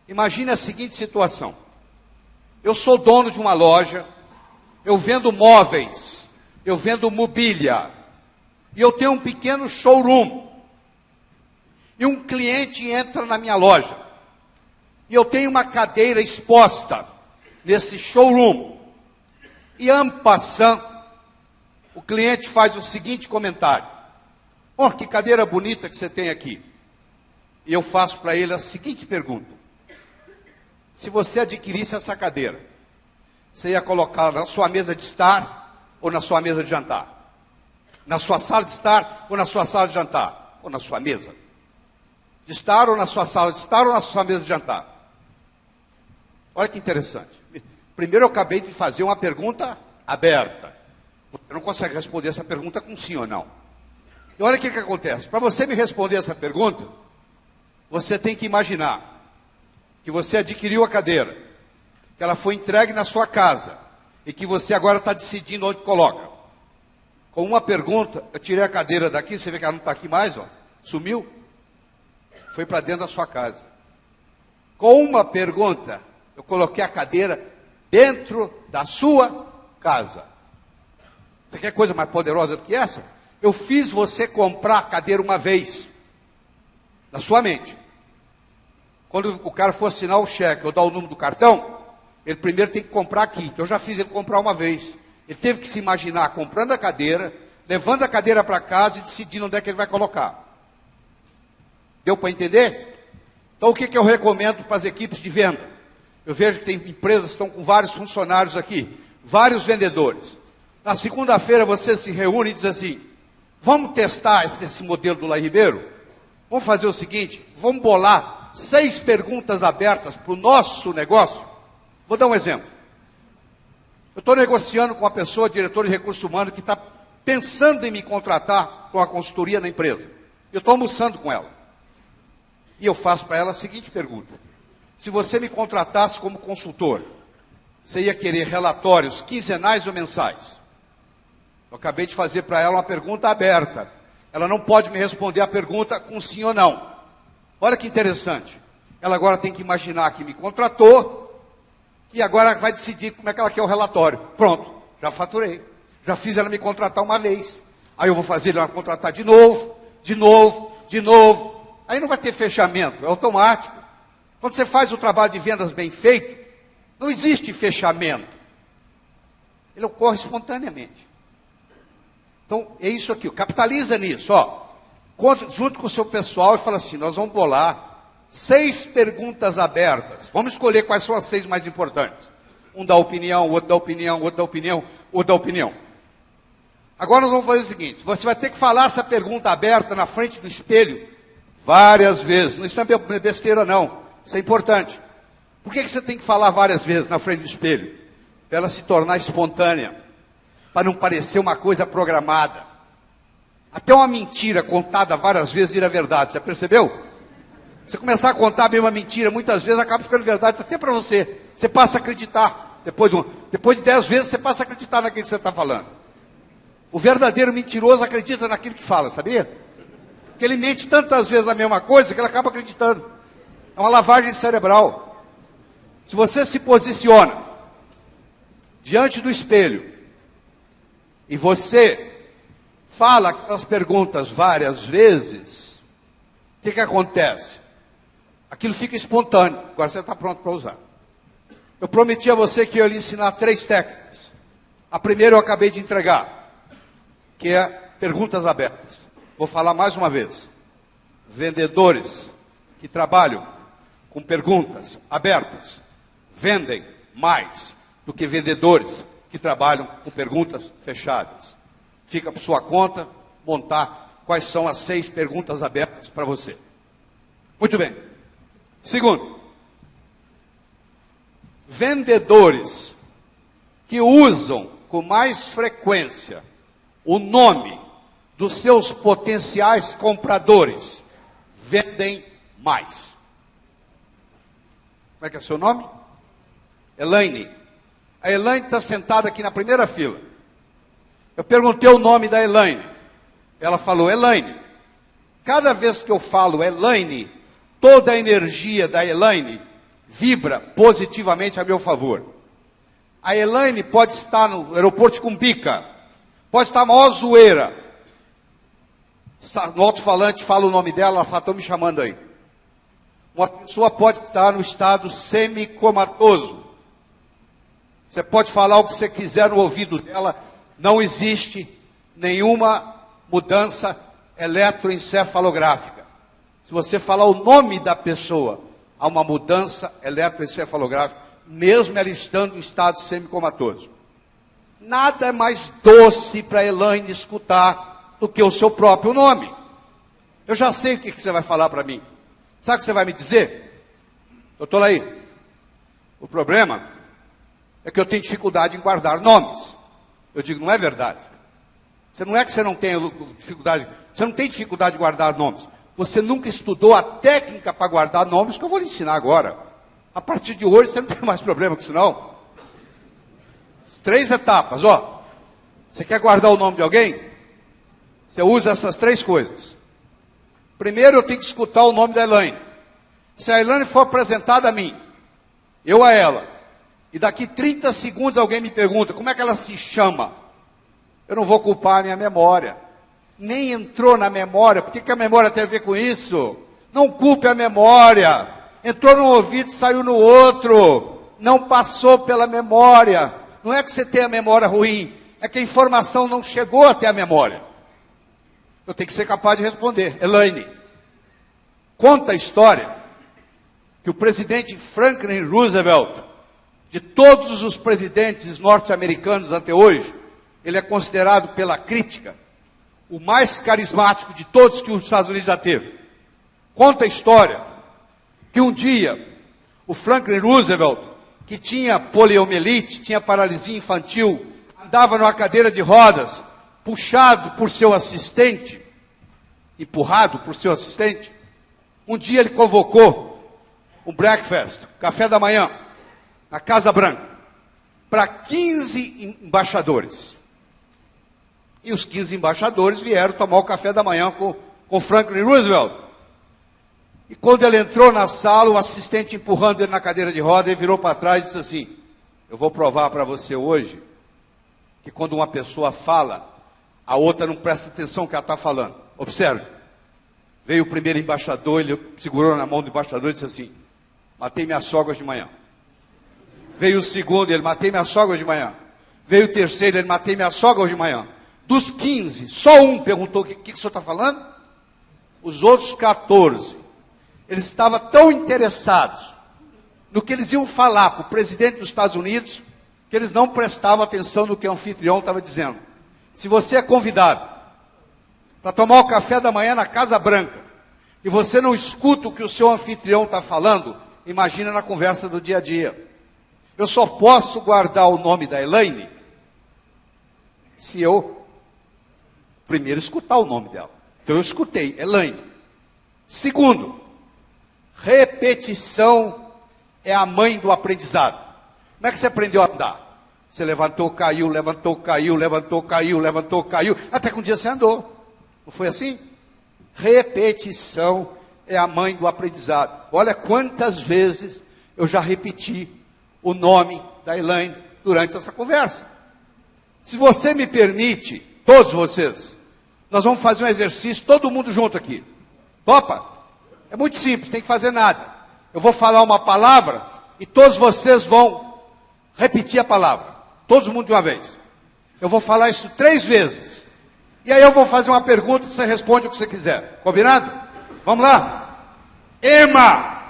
Imagine a seguinte situação. Eu sou dono de uma loja, eu vendo móveis, eu vendo mobília, e eu tenho um pequeno showroom. E um cliente entra na minha loja. E eu tenho uma cadeira exposta nesse showroom. E en passant, o cliente faz o seguinte comentário. Oh, que cadeira bonita que você tem aqui. E eu faço para ele a seguinte pergunta. Se você adquirisse essa cadeira, você ia colocá-la na sua mesa de estar ou na sua mesa de jantar? Na sua sala de estar ou na sua sala de jantar? Ou na sua mesa de estar ou na sua sala de estar ou na sua mesa de jantar? Olha que interessante. Primeiro eu acabei de fazer uma pergunta aberta. Você não consegue responder essa pergunta com sim ou não. E olha o que acontece. Para você me responder essa pergunta, você tem que imaginar que você adquiriu a cadeira, que ela foi entregue na sua casa e que você agora está decidindo onde coloca. Com uma pergunta, eu tirei a cadeira daqui, você vê que ela não está aqui mais, ó, sumiu, foi para dentro da sua casa. Com uma pergunta, eu coloquei a cadeira dentro da sua casa. Você quer coisa mais poderosa do que essa? Eu fiz você comprar a cadeira uma vez, na sua mente. Quando o cara for assinar o cheque ou dar o número do cartão, ele primeiro tem que comprar aqui. Então eu já fiz ele comprar uma vez. Ele teve que se imaginar comprando a cadeira, levando a cadeira para casa e decidindo onde é que ele vai colocar. Deu para entender? Então o que eu recomendo para as equipes de venda? Eu vejo que tem empresas que estão com vários funcionários aqui, vários vendedores. Na segunda-feira você se reúne e diz assim, vamos testar esse modelo do Laí Ribeiro? Vamos fazer o seguinte, vamos bolar 6 perguntas abertas para o nosso negócio? Vou dar um exemplo. Eu estou negociando com uma pessoa, diretor de recursos humanos, que está pensando em me contratar com uma consultoria na empresa. Eu estou almoçando com ela. E eu faço para ela a seguinte pergunta. Se você me contratasse como consultor, você ia querer relatórios quinzenais ou mensais? Eu acabei de fazer para ela uma pergunta aberta. Ela não pode me responder a pergunta com sim ou não. Olha que interessante. Ela agora tem que imaginar que me contratou e agora vai decidir como é que ela quer o relatório. Pronto, já faturei. Já fiz ela me contratar uma vez. Aí eu vou fazer ela contratar de novo, de novo, de novo. Aí não vai ter fechamento, é automático. Quando você faz o trabalho de vendas bem feito, não existe fechamento. Ele ocorre espontaneamente. Então, é isso aqui. Capitaliza nisso, ó. Junto com o seu pessoal e fala assim, nós vamos bolar 6 perguntas abertas. Vamos escolher quais são as 6 mais importantes. Um dá opinião, outro dá opinião, outro dá opinião, outro dá opinião. Agora nós vamos fazer o seguinte, você vai ter que falar essa pergunta aberta na frente do espelho várias vezes. Não isso não é besteira não, isso é importante. Por que você tem que falar várias vezes na frente do espelho? Para ela se tornar espontânea, para não parecer uma coisa programada. Até uma mentira contada várias vezes vira verdade, já percebeu? Você começar a contar a mesma mentira, muitas vezes acaba ficando verdade, até para você. Você passa a acreditar. Depois de 10 vezes, você passa a acreditar naquilo que você está falando. O verdadeiro mentiroso acredita naquilo que fala, sabia? Porque ele mente tantas vezes a mesma coisa que ele acaba acreditando. É uma lavagem cerebral. Se você se posiciona diante do espelho e você fala aquelas perguntas várias vezes, o que acontece? Aquilo fica espontâneo. Agora você está pronto para usar. Eu prometi a você que eu ia lhe ensinar 3 técnicas. A primeira eu acabei de entregar, que é perguntas abertas. Vou falar mais uma vez. Vendedores que trabalham com perguntas abertas vendem mais do que vendedores que trabalham com perguntas fechadas. Fica por sua conta montar quais são as 6 perguntas abertas para você. Muito bem. Segundo, vendedores que usam com mais frequência o nome dos seus potenciais compradores vendem mais. Como é que é o seu nome? Elaine. A Elaine está sentada aqui na primeira fila. Eu perguntei o nome da Elaine. Ela falou, Elaine. Cada vez que eu falo Elaine, toda a energia da Elaine vibra positivamente a meu favor. A Elaine pode estar no aeroporto de Cumbica, pode estar a maior zoeira. No alto-falante fala o nome dela, ela fala, estão me chamando aí. Uma pessoa pode estar no estado semicomatoso. Você pode falar o que você quiser no ouvido dela, não existe nenhuma mudança eletroencefalográfica. Se você falar o nome da pessoa, há uma mudança eletroencefalográfica, mesmo ela estando em estado semicomatoso. Nada é mais doce para a Elaine escutar do que o seu próprio nome. Eu já sei o que você vai falar para mim. Sabe o que você vai me dizer? Doutor Laí, o problema é que eu tenho dificuldade em guardar nomes. Eu digo, não é verdade. Não é que você não tenha dificuldade, você não tem dificuldade de guardar nomes. Você nunca estudou a técnica para guardar nomes que eu vou lhe ensinar agora. A partir de hoje você não tem mais problema com isso não. 3 etapas, ó. Você quer guardar o nome de alguém? Você usa essas 3 coisas. Primeiro eu tenho que escutar o nome da Elaine. Se a Elaine for apresentada a mim, eu a ela, e daqui 30 segundos alguém me pergunta, como é que ela se chama? Eu não vou culpar a minha memória. Nem entrou na memória. Por que a memória tem a ver com isso? Não culpe a memória. Entrou num ouvido e saiu no outro. Não passou pela memória. Não é que você tenha a memória ruim. É que a informação não chegou até a memória. Eu tenho que ser capaz de responder. Elaine, conta a história que o presidente Franklin Roosevelt, de todos os presidentes norte-americanos até hoje, ele é considerado pela crítica o mais carismático de todos que os Estados Unidos já teve. Conta a história que um dia o Franklin Roosevelt, que tinha poliomielite, tinha paralisia infantil, andava numa cadeira de rodas, puxado por seu assistente, empurrado por seu assistente. Um dia ele convocou um breakfast, café da manhã, na Casa Branca, para 15 embaixadores. E os 15 embaixadores vieram tomar o café da manhã com Franklin Roosevelt. E quando ele entrou na sala, o assistente empurrando ele na cadeira de roda, ele virou para trás e disse assim: eu vou provar para você hoje que quando uma pessoa fala, a outra não presta atenção no que ela está falando. Observe. Veio o primeiro embaixador, ele segurou na mão do embaixador e disse assim: matei minha sogra de manhã. Veio o segundo, ele: matei minha sogra de manhã. Veio o terceiro, ele: matei minha sogra de manhã. Dos 15, só um perguntou: o que o senhor está falando? Os outros 14, eles estavam tão interessados no que eles iam falar para o presidente dos Estados Unidos, que eles não prestavam atenção no que o anfitrião estava dizendo. Se você é convidado para tomar o café da manhã na Casa Branca, e você não escuta o que o seu anfitrião está falando, imagina na conversa do dia a dia. Eu só posso guardar o nome da Elaine se eu primeiro escutar o nome dela. Então eu escutei, Elaine. Segundo, repetição é a mãe do aprendizado. Como é que você aprendeu a andar? Você levantou, caiu, levantou, caiu, levantou, caiu, levantou, caiu, até que um dia você andou. Não foi assim? Repetição é a mãe do aprendizado. Olha quantas vezes eu já repeti o nome da Elaine durante essa conversa. Se você me permite, todos vocês, nós vamos fazer um exercício, todo mundo junto aqui. Topa? É muito simples, não tem que fazer nada. Eu vou falar uma palavra e todos vocês vão repetir a palavra. Todo mundo de uma vez. Eu vou falar isso 3 vezes. E aí eu vou fazer uma pergunta e você responde o que você quiser. Combinado? Vamos lá? Ema.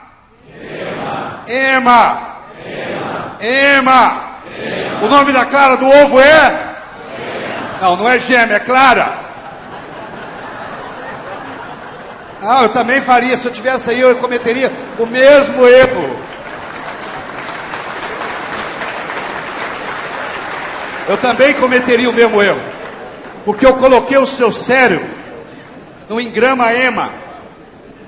Ema. Ema. Ema. Ema. O nome da Clara do ovo é? Gema. Não, não é gêmea, é Clara. Ah, eu também faria. Se eu tivesse aí, eu cometeria o mesmo erro. Eu também cometeria o mesmo erro. Porque eu coloquei o seu cérebro no engrama ema.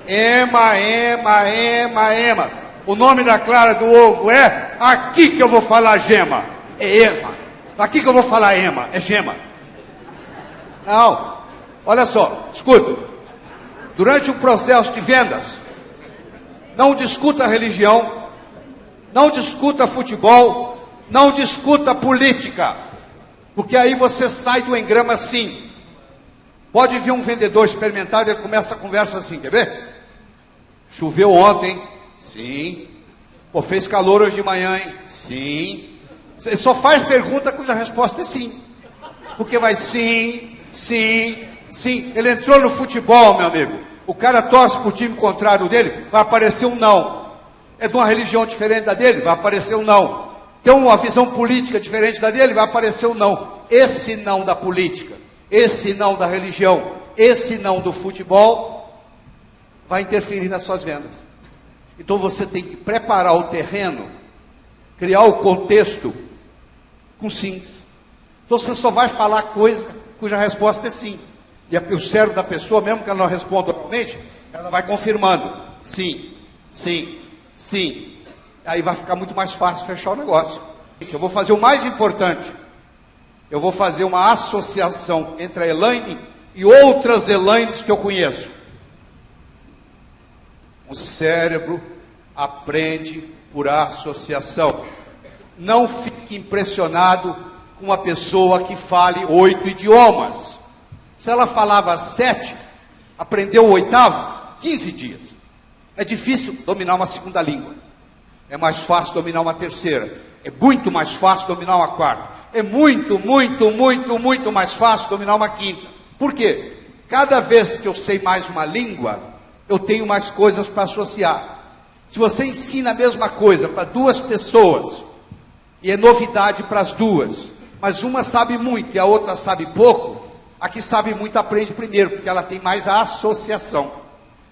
Ema, ema, ema, ema. O nome da Clara do ovo é? Aqui que eu vou falar gema. É ema. Aqui que eu vou falar ema. É gema. Não. Olha só. Escuta. Durante o processo de vendas, não discuta religião, não discuta futebol, não discuta política. Porque aí você sai do engrama assim. Pode vir um vendedor experimentado e ele começa a conversa assim, quer ver? Choveu ontem? Sim. Pô, fez calor hoje de manhã, hein? Sim. Ele só faz pergunta cuja resposta é sim. Porque vai sim, sim, sim. Ele entrou no futebol, meu amigo. O cara torce para o time contrário dele, vai aparecer um não. É de uma religião diferente da dele, vai aparecer um não. Tem uma visão política diferente da dele, vai aparecer um não. Esse não da política, esse não da religião, esse não do futebol, vai interferir nas suas vendas. Então você tem que preparar o terreno, criar o contexto com sims. Então você só vai falar coisa cuja resposta é sim. E o cérebro da pessoa, mesmo que ela não responda normalmente, ela vai confirmando. Sim, sim, sim. Aí vai ficar muito mais fácil fechar o negócio. Eu vou fazer o mais importante. Eu vou fazer uma associação entre a Elaine e outras Elaines que eu conheço. O cérebro aprende por associação. Não fique impressionado com uma pessoa que fale 8 idiomas. Se ela falava 7, aprendeu o 8º, 15 dias. É difícil dominar uma segunda língua. É mais fácil dominar uma terceira. É muito mais fácil dominar uma quarta. É muito, muito, muito, muito mais fácil dominar uma quinta. Por quê? Cada vez que eu sei mais uma língua, eu tenho mais coisas para associar. Se você ensina a mesma coisa para 2 pessoas, e é novidade para as 2, mas uma sabe muito e a outra sabe pouco, a que sabe muito aprende primeiro, porque ela tem mais a associação.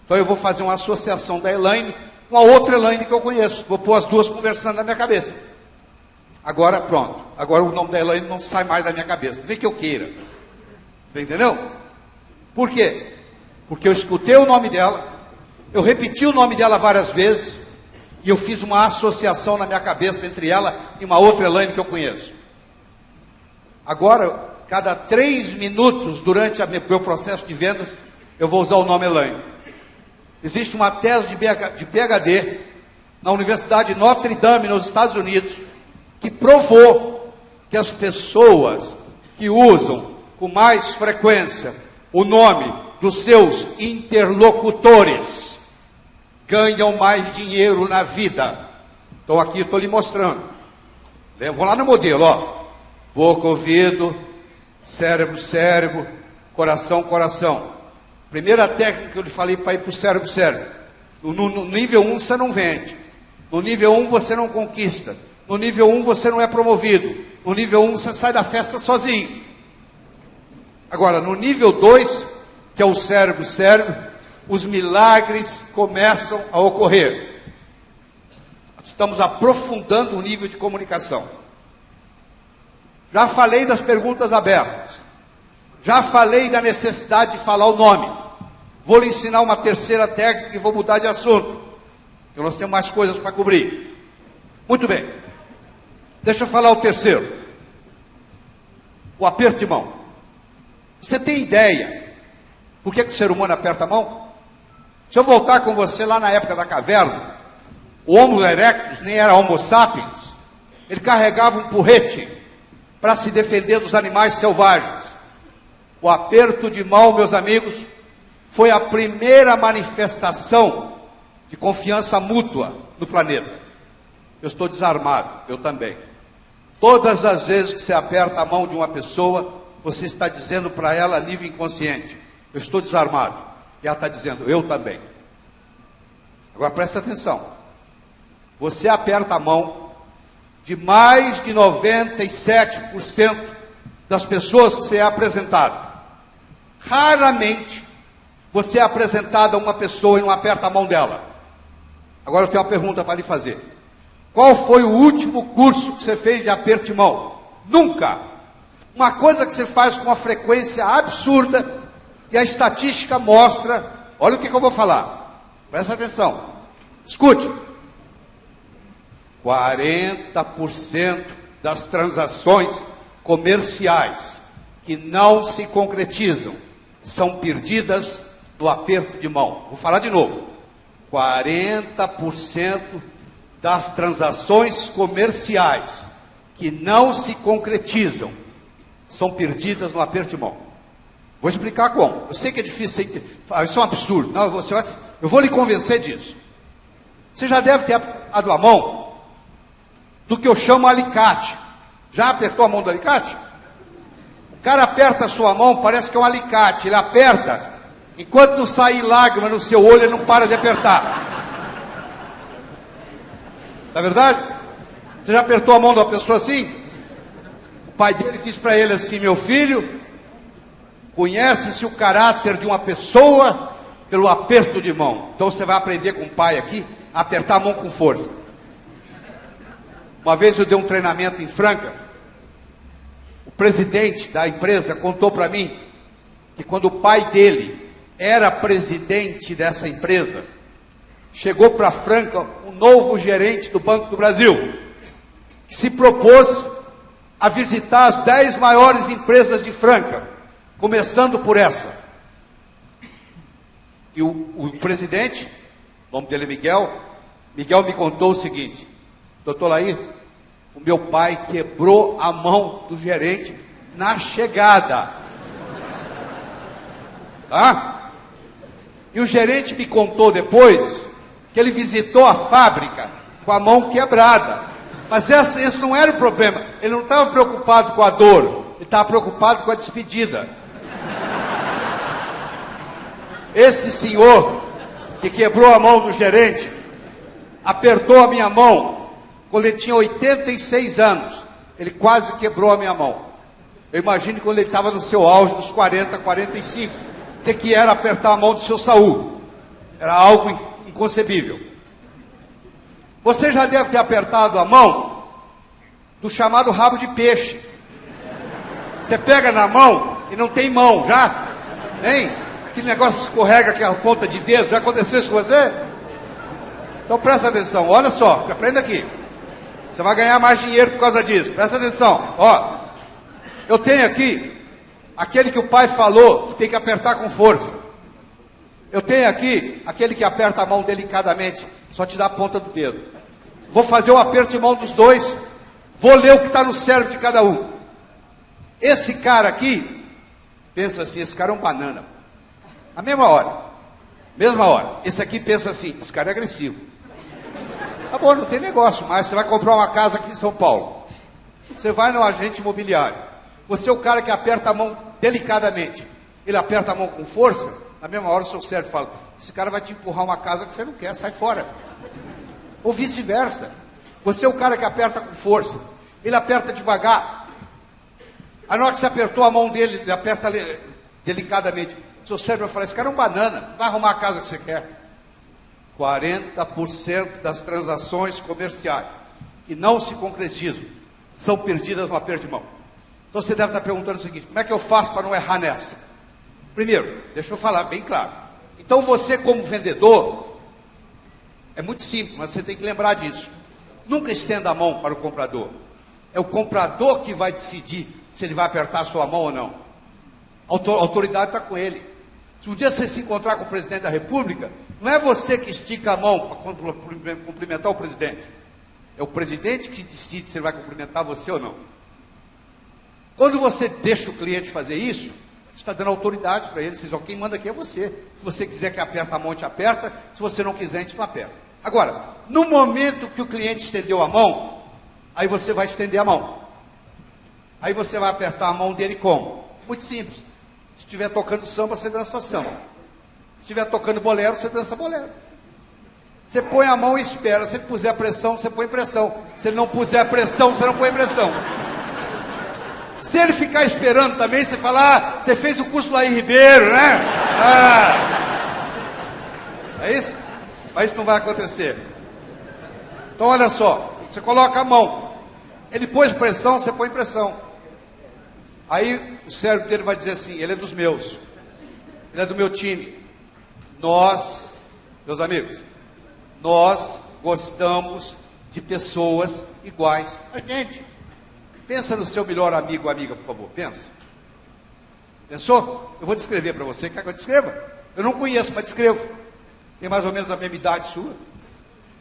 Então eu vou fazer uma associação da Elaine com a outra Elaine que eu conheço. Vou pôr as 2 conversando na minha cabeça. Agora pronto. Agora o nome da Elaine não sai mais da minha cabeça. Nem que eu queira. Você entendeu? Por quê? Porque eu escutei o nome dela, eu repeti o nome dela várias vezes, e eu fiz uma associação na minha cabeça entre ela e uma outra Elaine que eu conheço. Agora, cada 3 minutos durante o meu processo de vendas, eu vou usar o nome Elaine. Existe uma tese de PhD na Universidade de Notre Dame, nos Estados Unidos, que provou que as pessoas que usam com mais frequência o nome dos seus interlocutores ganham mais dinheiro na vida. Então aqui estou lhe mostrando. Vou lá no modelo, ó. Boca, ouvido, cérebro, cérebro, coração, coração. Primeira técnica que eu lhe falei para ir para o cérebro, cérebro. No nível 1 você não vende. No nível 1 você não conquista. No nível 1 você não é promovido. No nível 1 você sai da festa sozinho. Agora, no nível 2, que é o cérebro, cérebro, os milagres começam a ocorrer. Estamos aprofundando o nível de comunicação. Já falei das perguntas abertas. Já falei da necessidade de falar o nome. Vou lhe ensinar uma terceira técnica e vou mudar de assunto, porque nós temos mais coisas para cobrir. Muito bem. Deixa eu falar o terceiro. O aperto de mão. Você tem ideia por que o ser humano aperta a mão? Se eu voltar com você lá na época da caverna, o Homo erectus nem era Homo sapiens, ele carregava um porrete para se defender dos animais selvagens. O aperto de mão, meus amigos, foi a primeira manifestação de confiança mútua no planeta. Eu estou desarmado, eu também. Todas as vezes que você aperta a mão de uma pessoa, você está dizendo para ela a nível inconsciente: eu estou desarmado. E ela está dizendo: eu também. Agora presta atenção. Você aperta a mão de mais de 97% das pessoas que você é apresentado. Raramente você é apresentado a uma pessoa e não aperta a mão dela. Agora eu tenho uma pergunta para lhe fazer. Qual foi o último curso que você fez de aperto de mão? Nunca. Uma coisa que você faz com uma frequência absurda e a estatística mostra. Olha o que eu vou falar. Presta atenção. Escute. 40% das transações comerciais que não se concretizam são perdidas no aperto de mão. Vou falar de novo. 40% das transações comerciais que não se concretizam são perdidas no aperto de mão. Vou explicar como. Eu sei que é difícil, isso é um absurdo. Não, eu vou lhe convencer disso. Você já deve ter apertado a mão do que eu chamo alicate. Já apertou a mão do alicate? O cara aperta a sua mão, parece que é um alicate. Ele aperta, enquanto não sair lágrima no seu olho, ele não para de apertar. Não é verdade? Você já apertou a mão de uma pessoa assim? O pai dele disse para ele assim: meu filho, conhece-se o caráter de uma pessoa pelo aperto de mão. Então você vai aprender com o pai aqui a apertar a mão com força. Uma vez eu dei um treinamento em Franca. O presidente da empresa contou para mim que quando o pai dele era presidente dessa empresa, chegou para Franca um novo gerente do Banco do Brasil, que se propôs a visitar as 10 maiores empresas de Franca, começando por essa. E o presidente, o nome dele é Miguel me contou o seguinte: doutor Lair, o meu pai quebrou a mão do gerente na chegada. Tá? E o gerente me contou depois que ele visitou a fábrica com a mão quebrada. Mas esse não era o problema. Ele não estava preocupado com a dor, ele estava preocupado com a despedida. Esse senhor que quebrou a mão do gerente apertou a minha mão quando ele tinha 86 anos. Ele quase quebrou a minha mão. Eu imagino quando ele estava no seu auge, dos 40, 45. O que era apertar a mão do seu Saul? Era algo inconcebível. Você já deve ter apertado a mão do chamado rabo de peixe. Você pega na mão e não tem mão, já? Hein? Aquele negócio escorrega aquela ponta de dedo. Já aconteceu isso com você? Então presta atenção, olha só, aprenda aqui. Você vai ganhar mais dinheiro por causa disso. Presta atenção, ó. Eu tenho aqui aquele que o pai falou que tem que apertar com força. Eu tenho aqui aquele que aperta a mão delicadamente, só te dá a ponta do dedo. Vou fazer o aperto de mão dos dois, vou ler o que está no cérebro de cada um. Esse cara aqui, pensa assim, esse cara é um banana. A mesma hora. Esse aqui pensa assim, esse cara é agressivo. Tá bom, não tem negócio mais. Você vai comprar uma casa aqui em São Paulo. Você vai no agente imobiliário. Você é o cara que aperta a mão delicadamente. Ele aperta a mão com força, na mesma hora o seu cérebro fala, esse cara vai te empurrar uma casa que você não quer, sai fora. Ou vice-versa. Você é o cara que aperta com força. Ele aperta devagar. A hora que você apertou a mão dele, ele aperta delicadamente. O seu cérebro vai falar, esse cara é um banana, vai arrumar a casa que você quer. 40% das transações comerciais que não se concretizam são perdidas no aperto de mão. Então você deve estar perguntando o seguinte, como é que eu faço para não errar nessa? Primeiro, deixa eu falar bem claro. Então você como vendedor, é muito simples, mas você tem que lembrar disso. Nunca estenda a mão para o comprador. É o comprador que vai decidir se ele vai apertar a sua mão ou não. A autoridade está com ele. Se um dia você se encontrar com o presidente da República, não é você que estica a mão para cumprimentar o presidente. É o presidente que decide se ele vai cumprimentar você ou não. Quando você deixa o cliente fazer isso, você está dando autoridade para ele. Você diz, quem manda aqui é você. Se você quiser que aperta a mão, te aperta. Se você não quiser, a gente não aperta. Agora, no momento que o cliente estendeu a mão, aí você vai estender a mão. Aí você vai apertar a mão dele como? Muito simples. Se estiver tocando samba, você dança samba. Se estiver tocando bolero, você dança bolero. Você põe a mão e espera. Se ele puser pressão, você põe pressão. Se ele não puser pressão, você não põe pressão. Se ele ficar esperando também, você fala, você fez o curso lá em Ribeiro, né? É isso? Mas isso não vai acontecer. Então olha só, você coloca a mão. Ele pôs pressão, você põe pressão. Aí o cérebro dele vai dizer assim, ele é dos meus. Ele é do meu time. Nós, meus amigos, nós gostamos de pessoas iguais a gente. Pensa no seu melhor amigo ou amiga, por favor. Pensa. Pensou? Eu vou descrever para você. Quer que eu descreva? Eu não conheço, mas descrevo. Tem mais ou menos a mesma idade sua.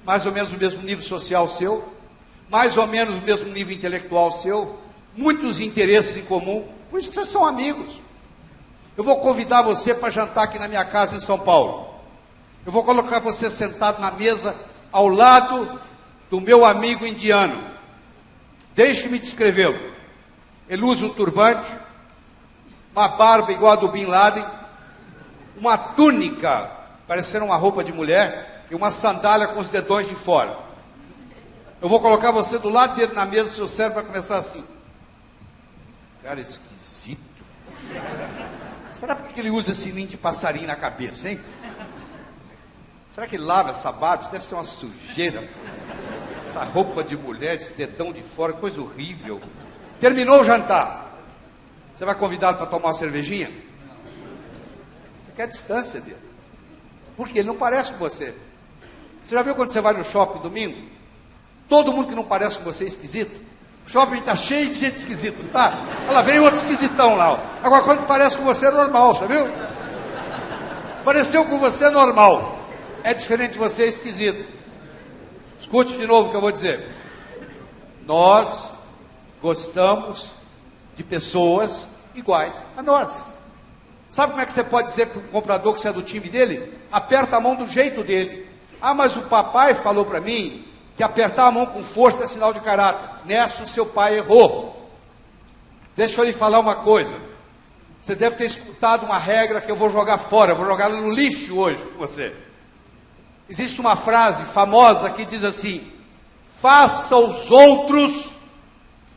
Mais ou menos o mesmo nível social seu. Mais ou menos o mesmo nível intelectual seu. Muitos interesses em comum. Por isso que vocês são amigos. Eu vou convidar você para jantar aqui na minha casa em São Paulo. Eu vou colocar você sentado na mesa ao lado do meu amigo indiano. Deixe-me descrevê-lo. Ele usa um turbante, uma barba igual a do Bin Laden, uma túnica, parecendo uma roupa de mulher, e uma sandália com os dedões de fora. Eu vou colocar você do lado dele na mesa, seu cérebro vai começar assim. Cara esquisito. Será porque ele usa esse ninho de passarinho na cabeça, hein? Será que ele lava essa barba? Isso deve ser uma sujeira. Essa roupa de mulher, esse dedão de fora, coisa horrível. Terminou o jantar. Você vai convidá-lo para tomar uma cervejinha? Você quer a distância dele. Porque ele não parece com você. Você já viu quando você vai no shopping domingo? Todo mundo que não parece com você é esquisito. O shopping está cheio de gente esquisita, não está? Olha lá, vem outro esquisitão lá. Ó. Agora, quando parece com você é normal, você viu? Pareceu com você é normal. É diferente de você, é esquisito. Escute de novo o que eu vou dizer. Nós gostamos de pessoas iguais a nós. Sabe como é que você pode dizer para o comprador que você é do time dele? Aperta a mão do jeito dele. Ah, mas o papai falou para mim que apertar a mão com força é sinal de caráter. Nessa o seu pai errou. Deixa eu lhe falar uma coisa. Você deve ter escutado uma regra que eu vou jogar fora, eu vou jogar no lixo hoje com você. Existe uma frase famosa que diz assim: faça aos outros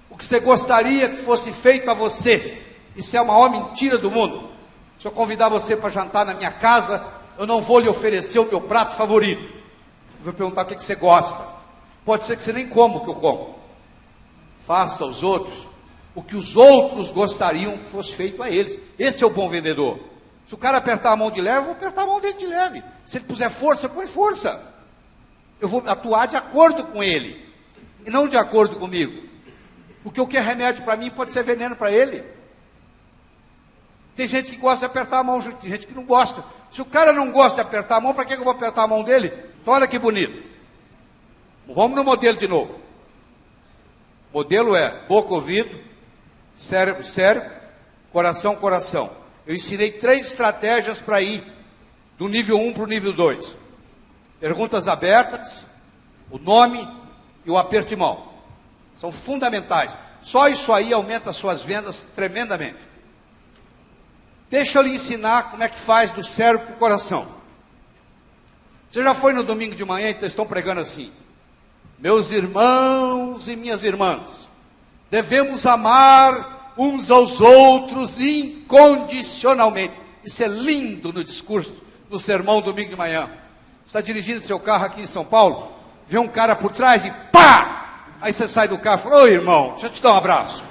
o que você gostaria que fosse feito a você. Isso é a maior mentira do mundo. Se eu convidar você para jantar na minha casa, eu não vou lhe oferecer o meu prato favorito. Eu vou perguntar o que você gosta. Pode ser que você nem coma o que eu como. Faça aos outros o que os outros gostariam que fosse feito a eles. Esse é o bom vendedor. Se o cara apertar a mão de leve, eu vou apertar a mão dele de leve. Se ele puser força, põe força. Eu vou atuar de acordo com ele, e não de acordo comigo. Porque o que é remédio para mim pode ser veneno para ele. Tem gente que gosta de apertar a mão, tem gente que não gosta. Se o cara não gosta de apertar a mão, para que eu vou apertar a mão dele? Então olha que bonito. Vamos no modelo de novo. O modelo é boca, ouvido, cérebro, cérebro, coração, coração. Eu ensinei 3 estratégias para ir do nível 1 para o nível 2. Perguntas abertas, o nome e o aperto de mão. São fundamentais. Só isso aí aumenta as suas vendas tremendamente. Deixa eu lhe ensinar como é que faz do cérebro para o coração. Você já foi no domingo de manhã e eles estão pregando assim: meus irmãos e minhas irmãs, devemos amar uns aos outros incondicionalmente. Isso é lindo no discurso, no sermão domingo de manhã. Você está dirigindo seu carro aqui em São Paulo, vê um cara por trás e pá! Aí você sai do carro e fala: ô irmão, deixa eu te dar um abraço.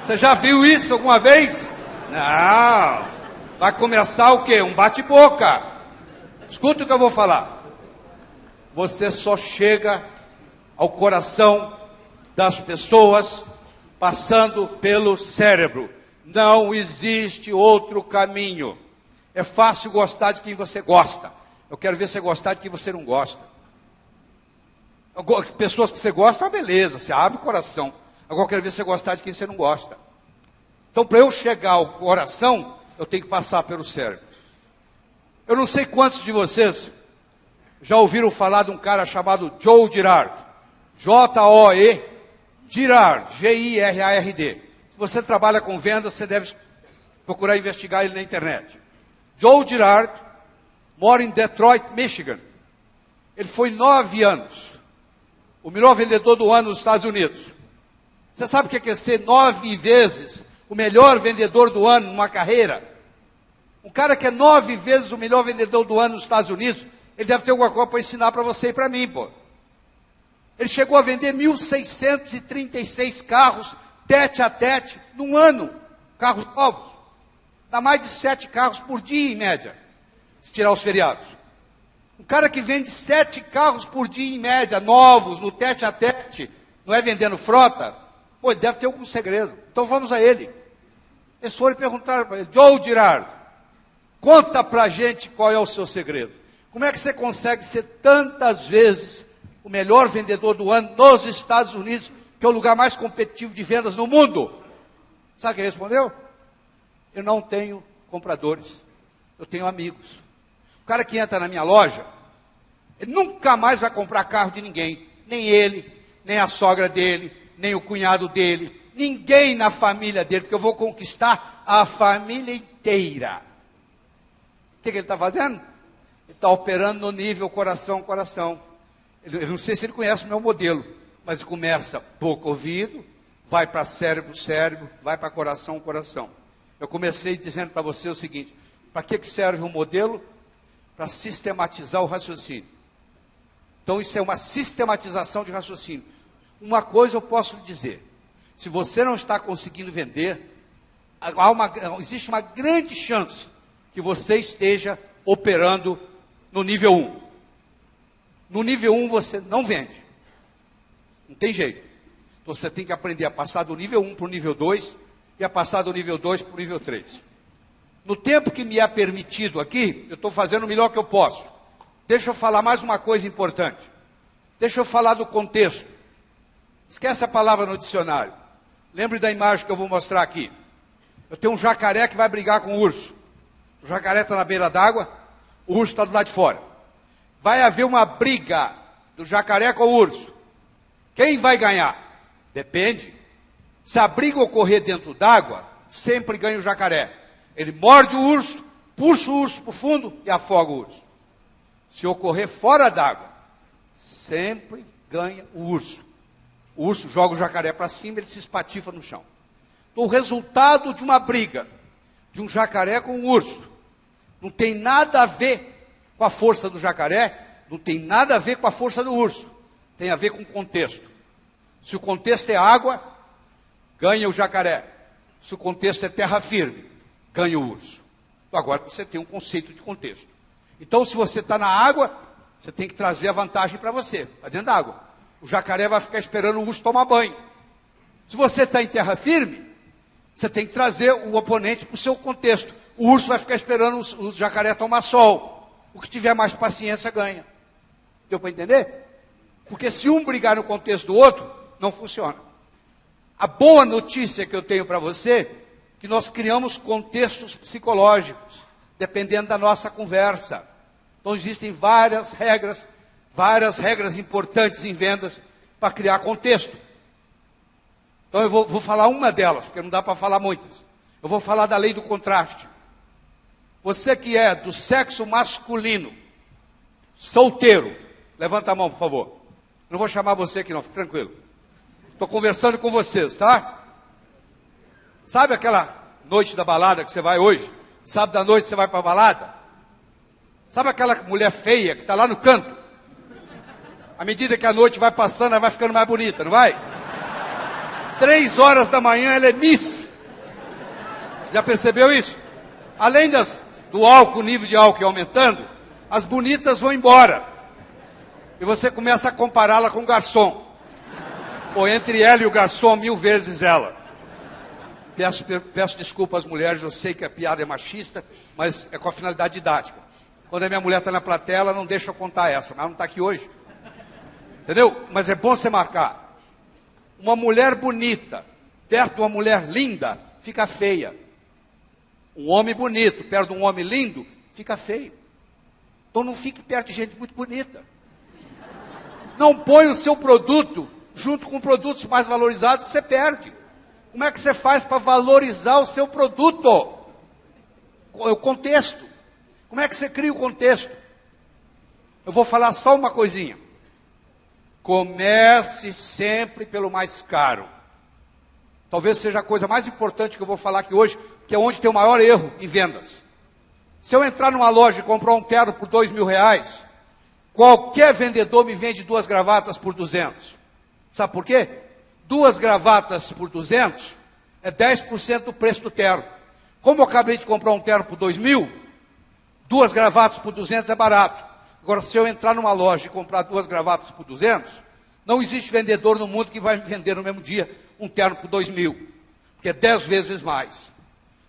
Você já viu isso alguma vez? Não. Vai começar o quê? Um bate-boca. Escuta o que eu vou falar. Você só chega ao coração das pessoas passando pelo cérebro. Não existe outro caminho. É fácil gostar de quem você gosta. Eu quero ver você gostar de quem você não gosta. Pessoas que você gosta, uma beleza, você abre o coração. Agora eu quero ver você gostar de quem você não gosta. Então, para eu chegar ao coração, eu tenho que passar pelo cérebro. Eu não sei quantos de vocês já ouviram falar de um cara chamado Joe Girard. J-O-E Girard, G-I-R-A-R-D. Se você trabalha com vendas, você deve procurar investigar ele na internet. Joe Girard mora em Detroit, Michigan. Ele foi 9 anos o melhor vendedor do ano nos Estados Unidos. Você sabe o que é ser 9 vezes o melhor vendedor do ano numa carreira? Um cara que é 9 vezes o melhor vendedor do ano nos Estados Unidos, ele deve ter alguma coisa para ensinar para você e para mim, pô. Ele chegou a vender 1.636 carros, tete a tete, num ano. Carros novos. Dá mais de 7 carros por dia, em média, se tirar os feriados. Um cara que vende 7 carros por dia, em média, novos, no tete a tete, não é vendendo frota? Pô, ele deve ter algum segredo. Então vamos a ele. Eles foram perguntar para ele: Joe Girard, conta pra gente qual é o seu segredo. Como é que você consegue ser tantas vezes o melhor vendedor do ano nos Estados Unidos, que é o lugar mais competitivo de vendas no mundo? Sabe quem respondeu? Eu não tenho compradores, eu tenho amigos. O cara que entra na minha loja, ele nunca mais vai comprar carro de ninguém. Nem ele, nem a sogra dele, nem o cunhado dele, ninguém na família dele, porque eu vou conquistar a família inteira. O que ele está fazendo? Ele está operando no nível coração-coração. Eu não sei se ele conhece o meu modelo, mas ele começa boca, ouvido, vai para cérebro, cérebro, vai para coração, coração. Eu comecei dizendo para você o seguinte: para que serve um modelo? Para sistematizar o raciocínio. Então isso é uma sistematização de raciocínio. Uma coisa eu posso lhe dizer: se você não está conseguindo vender, existe uma grande chance que você esteja operando no nível 1. No nível 1 você não vende. Não tem jeito. Então você tem que aprender a passar do nível 1 para o nível 2 e a passar do nível 2 para o nível 3. No tempo que me é permitido aqui, eu estou fazendo o melhor que eu posso. Deixa eu falar mais uma coisa importante. Deixa eu falar do contexto. Esquece a palavra no dicionário. Lembre da imagem que eu vou mostrar aqui. Eu tenho um jacaré que vai brigar com o urso. O jacaré está na beira d'água, o urso está do lado de fora. Vai haver uma briga do jacaré com o urso. Quem vai ganhar? Depende. Se a briga ocorrer dentro d'água, sempre ganha o jacaré. Ele morde o urso, puxa o urso para o fundo e afoga o urso. Se ocorrer fora d'água, sempre ganha o urso. O urso joga o jacaré para cima, ele se espatifa no chão. Então, o resultado de uma briga de um jacaré com um urso não tem nada a ver com a força do jacaré, não tem nada a ver com a força do urso. Tem a ver com o contexto. Se o contexto é água, ganha o jacaré. Se o contexto é terra firme, ganha o urso. Então, agora você tem um conceito de contexto. Então, se você está na água, você tem que trazer a vantagem para você, para dentro da água. O jacaré vai ficar esperando o urso tomar banho. Se você está em terra firme, você tem que trazer o oponente para o seu contexto. O urso vai ficar esperando o jacaré tomar sol. O que tiver mais paciência ganha. Deu para entender? Porque se um brigar no contexto do outro, não funciona. A boa notícia que eu tenho para você é que nós criamos contextos psicológicos, dependendo da nossa conversa. Então existem várias regras importantes em vendas para criar contexto. Então eu vou falar uma delas, porque não dá para falar muitas. Eu vou falar da lei do contraste. Você que é do sexo masculino, solteiro, levanta a mão, por favor. Não vou chamar você aqui não, fique tranquilo. Estou conversando com vocês, tá? Sabe aquela noite da balada que você vai hoje? Sábado à noite você vai para a balada? Sabe aquela mulher feia que está lá no canto? À medida que a noite vai passando, ela vai ficando mais bonita, não vai? 3 horas da manhã ela é Miss. Já percebeu isso? Além do álcool, o nível de álcool aumentando, as bonitas vão embora. E você começa a compará-la com o garçom. Ou entre ela e o garçom, 1000 vezes ela. Peço desculpa às mulheres, eu sei que a piada é machista, mas é com a finalidade didática. Quando a minha mulher está na plateia, ela não deixa eu contar essa, mas ela não está aqui hoje. Entendeu? Mas é bom você marcar. Uma mulher bonita, perto de uma mulher linda, fica feia. Um homem bonito, perto de um homem lindo, fica feio. Então não fique perto de gente muito bonita. Não põe o seu produto junto com produtos mais valorizados que você perde. Como é que você faz para valorizar o seu produto? O contexto. Como é que você cria o contexto? Eu vou falar só uma coisinha. Comece sempre pelo mais caro. Talvez seja a coisa mais importante que eu vou falar aqui hoje, que é onde tem o maior erro em vendas. Se eu entrar numa loja e comprar um terno por R$2.000, qualquer vendedor me vende 2 gravatas por 200. Sabe por quê? 2 gravatas por 200 é 10% do preço do terno. Como eu acabei de comprar um terno por 2.000, 2 gravatas por 200 é barato. Agora, se eu entrar numa loja e comprar 2 gravatas por 200, não existe vendedor no mundo que vai me vender no mesmo dia um terno por 2.000, que é 10 vezes mais.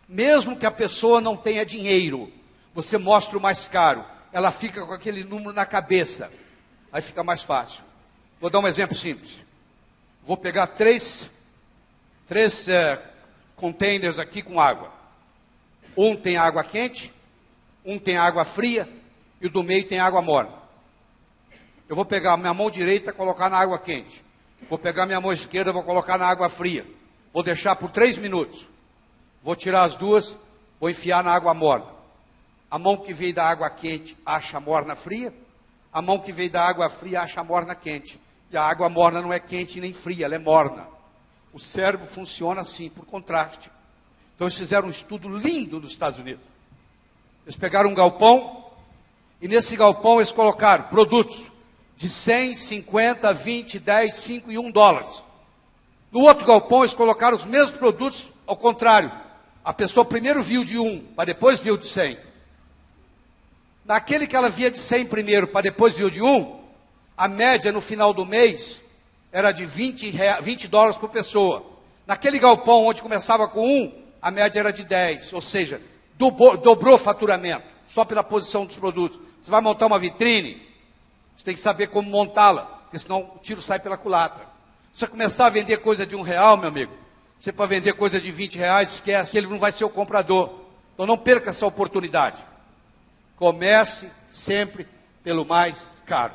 Mesmo que a pessoa não tenha dinheiro, você mostra o mais caro, ela fica com aquele número na cabeça, aí fica mais fácil. Vou dar um exemplo simples. Vou pegar três containers aqui com água. Um tem água quente, um tem água fria e o do meio tem água morna. Eu vou pegar a minha mão direita e colocar na água quente. Vou pegar a minha mão esquerda e vou colocar na água fria. Vou deixar por 3 minutos. Vou tirar as duas, vou enfiar na água morna. A mão que veio da água quente acha a morna fria. A mão que veio da água fria acha a morna quente. E a água morna não é quente nem fria, ela é morna. O cérebro funciona assim, por contraste. Então eles fizeram um estudo lindo nos Estados Unidos. Eles pegaram um galpão, e nesse galpão eles colocaram produtos de 100, 50, 20, 10, 5 e $1. No outro galpão eles colocaram os mesmos produtos ao contrário. A pessoa primeiro viu de 1, para depois viu de 100. Naquele que ela via de 100 primeiro, para depois viu de 1, a média no final do mês era de $20 por pessoa. Naquele galpão onde começava com 1, a média era de 10, ou seja, dobrou o faturamento, só pela posição dos produtos. Você vai montar uma vitrine, você tem que saber como montá-la, porque senão o tiro sai pela culatra. Se você começar a vender coisa de R$1, meu amigo, você para vender coisa de R$20, esquece, ele não vai ser o comprador. Então não perca essa oportunidade. Comece sempre pelo mais caro.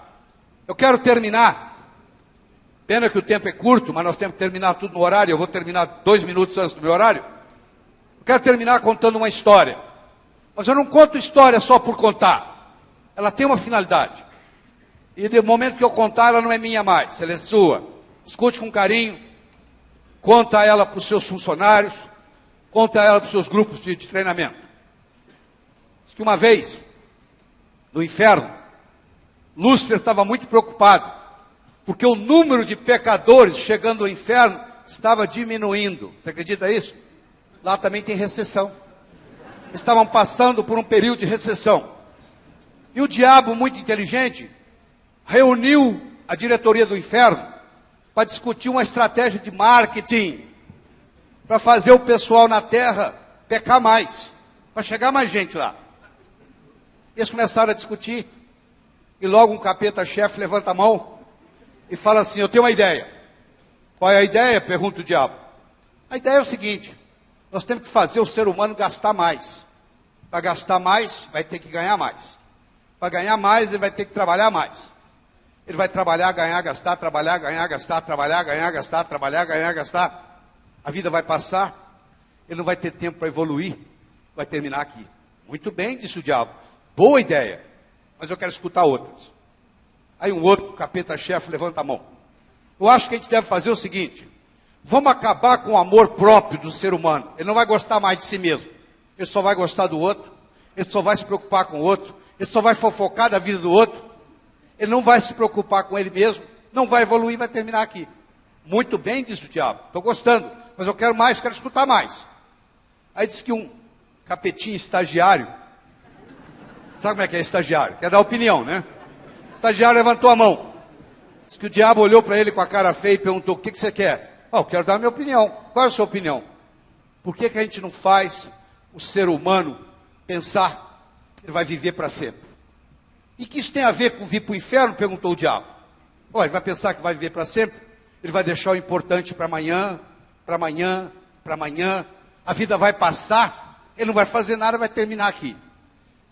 Eu quero terminar, pena que o tempo é curto, mas nós temos que terminar tudo no horário, eu vou terminar 2 minutos antes do meu horário. Eu quero terminar contando uma história. Mas eu não conto história só por contar. Ela tem uma finalidade. E no momento que eu contar, ela não é minha mais, ela é sua. Escute com carinho, conta ela para os seus funcionários, conta ela para os seus grupos de treinamento. Diz que uma vez, no inferno, Lúcifer estava muito preocupado, porque o número de pecadores chegando ao inferno estava diminuindo. Você acredita nisso? Lá também tem recessão. Estavam passando por um período de recessão. E o diabo, muito inteligente, reuniu a diretoria do inferno para discutir uma estratégia de marketing para fazer o pessoal na terra pecar mais. para chegar mais gente lá. Eles começaram a discutir, e logo um capeta-chefe levanta a mão e fala assim, eu tenho uma ideia. Qual é a ideia? Pergunta o diabo. A ideia é o seguinte, nós temos que fazer o ser humano gastar mais. Para gastar mais, vai ter que ganhar mais. Para ganhar mais, ele vai ter que trabalhar mais. Ele vai trabalhar, ganhar, gastar, trabalhar, ganhar, gastar, trabalhar, ganhar, gastar, trabalhar, ganhar, gastar. A vida vai passar, ele não vai ter tempo para evoluir, vai terminar aqui. Muito bem, disse o diabo. Boa ideia, mas eu quero escutar outras. Aí um outro capeta-chefe levanta a mão. Eu acho que a gente deve fazer o seguinte, vamos acabar com o amor próprio do ser humano. Ele não vai gostar mais de si mesmo. Ele só vai gostar do outro, ele só vai se preocupar com o outro, ele só vai fofocar da vida do outro, ele não vai se preocupar com ele mesmo, não vai evoluir, vai terminar aqui. Muito bem, disse o diabo, estou gostando, mas eu quero mais, quero escutar mais. Aí disse que um capetinho estagiário, sabe como é que é estagiário? Quer dar opinião, né? O estagiário levantou a mão. Disse que o diabo olhou para ele com a cara feia e perguntou, o que você quer? Eu quero dar a minha opinião. Qual é a sua opinião? Por que a gente não faz o ser humano pensar que ele vai viver para sempre? E que isso tem a ver com vir para o inferno? Perguntou o diabo. Ele vai pensar que vai viver para sempre? Ele vai deixar o importante para amanhã, para amanhã, para amanhã. A vida vai passar, ele não vai fazer nada, vai terminar aqui.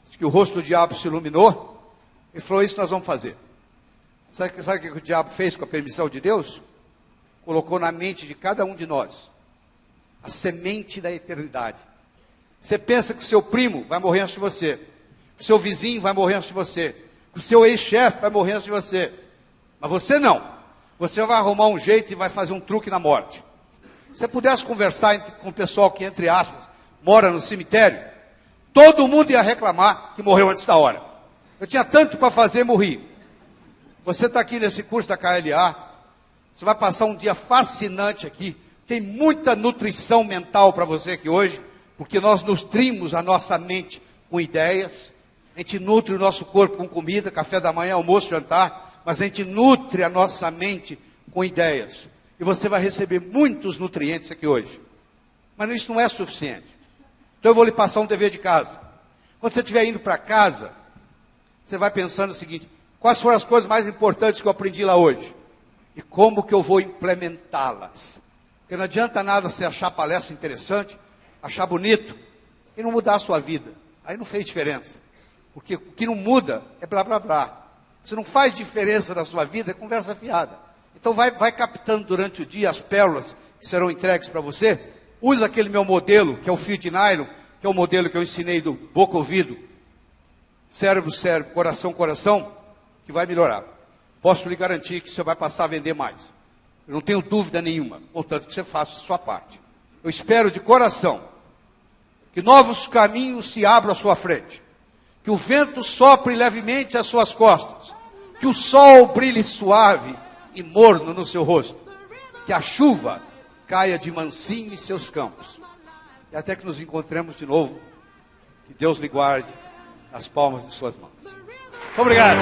Diz que o rosto do diabo se iluminou e falou, isso nós vamos fazer. Sabe o que o diabo fez com a permissão de Deus? Colocou na mente de cada um de nós a semente da eternidade. Você pensa que o seu primo vai morrer antes de você, que o seu vizinho vai morrer antes de você, que o seu ex-chefe vai morrer antes de você. Mas você não. Você vai arrumar um jeito e vai fazer um truque na morte. Se você pudesse conversar com o pessoal que, entre aspas, mora no cemitério, todo mundo ia reclamar que morreu antes da hora. Eu tinha tanto para fazer e morri. Você está aqui nesse curso da KLA, você vai passar um dia fascinante aqui, tem muita nutrição mental para você aqui hoje, porque nós nutrimos a nossa mente com ideias, a gente nutre o nosso corpo com comida, café da manhã, almoço, jantar, mas a gente nutre a nossa mente com ideias. E você vai receber muitos nutrientes aqui hoje. Mas isso não é suficiente. Então eu vou lhe passar um dever de casa. Quando você estiver indo para casa, você vai pensando o seguinte, quais foram as coisas mais importantes que eu aprendi lá hoje? E como que eu vou implementá-las? Porque não adianta nada você achar a palestra interessante, achar bonito, e não mudar a sua vida. Aí não fez diferença. Porque o que não muda é blá blá blá. Se não faz diferença na sua vida, é conversa fiada. Então vai captando durante o dia as pérolas que serão entregues para você. Usa aquele meu modelo, que é o fio de nylon, que é o modelo que eu ensinei do boca-ouvido, cérebro-cérebro, coração-coração, que vai melhorar. Posso lhe garantir que você vai passar a vender mais. Eu não tenho dúvida nenhuma, contanto que você faça a sua parte. Eu espero de coração que novos caminhos se abram à sua frente, que o vento sopre levemente às suas costas, que o sol brilhe suave e morno no seu rosto, que a chuva caia de mansinho em seus campos, e até que nos encontremos de novo, que Deus lhe guarde nas palmas de suas mãos. Muito obrigado.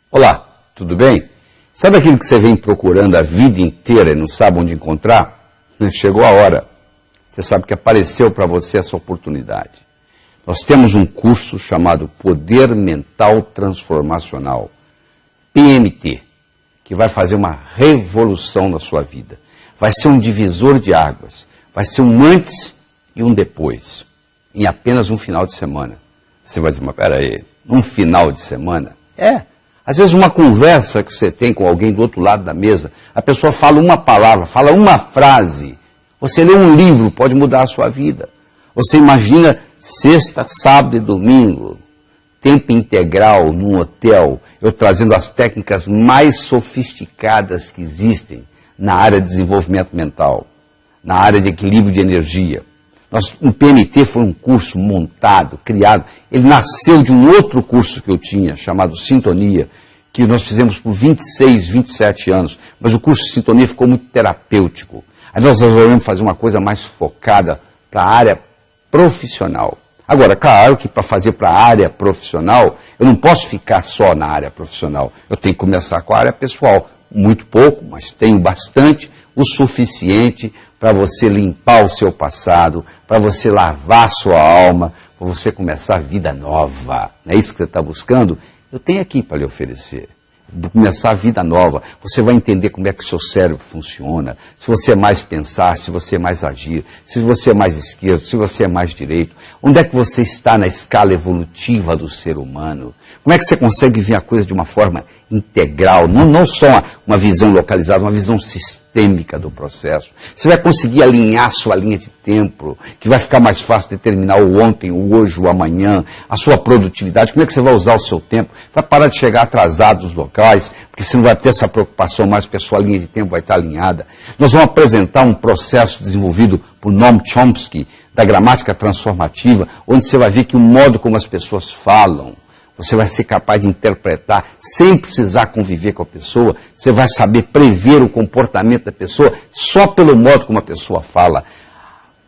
Olá, tudo bem? Sabe aquilo que você vem procurando a vida inteira e não sabe onde encontrar? Chegou a hora. Você sabe que apareceu para você essa oportunidade. Nós temos um curso chamado Poder Mental Transformacional, PMT, que vai fazer uma revolução na sua vida. Vai ser um divisor de águas. Vai ser um antes e um depois, em apenas um final de semana. Você vai dizer, mas peraí, um final de semana? Às vezes uma conversa que você tem com alguém do outro lado da mesa, a pessoa fala uma palavra, fala uma frase, você lê um livro, pode mudar a sua vida. Você imagina sexta, sábado e domingo, tempo integral num hotel, eu trazendo as técnicas mais sofisticadas que existem na área de desenvolvimento mental, na área de equilíbrio de energia. O PMT foi um curso montado, criado, ele nasceu de um outro curso que eu tinha, chamado Sintonia, que nós fizemos por 26, 27 anos, mas o curso de Sintonia ficou muito terapêutico. Aí nós resolvemos fazer uma coisa mais focada para a área profissional. Agora, claro que para fazer para a área profissional, eu não posso ficar só na área profissional. Eu tenho que começar com a área pessoal. Muito pouco, mas tenho bastante, o suficiente para você limpar o seu passado, para você lavar a sua alma, para você começar a vida nova. Não é isso que você está buscando? Eu tenho aqui para lhe oferecer. Começar a vida nova, você vai entender como é que o seu cérebro funciona, se você é mais pensar, se você é mais agir, se você é mais esquerdo, se você é mais direito, onde é que você está na escala evolutiva do ser humano, como é que você consegue ver a coisa de uma forma integral, não só uma visão localizada, uma visão sistêmica do processo. Você vai conseguir alinhar a sua linha de tempo, que vai ficar mais fácil determinar o ontem, o hoje, o amanhã, a sua produtividade, como é que você vai usar o seu tempo, vai parar de chegar atrasado nos locais, porque você não vai ter essa preocupação mais, porque a sua linha de tempo vai estar alinhada. Nós vamos apresentar um processo desenvolvido por Noam Chomsky, da gramática transformativa, onde você vai ver que o modo como as pessoas falam, você vai ser capaz de interpretar sem precisar conviver com a pessoa. Você vai saber prever o comportamento da pessoa só pelo modo como a pessoa fala.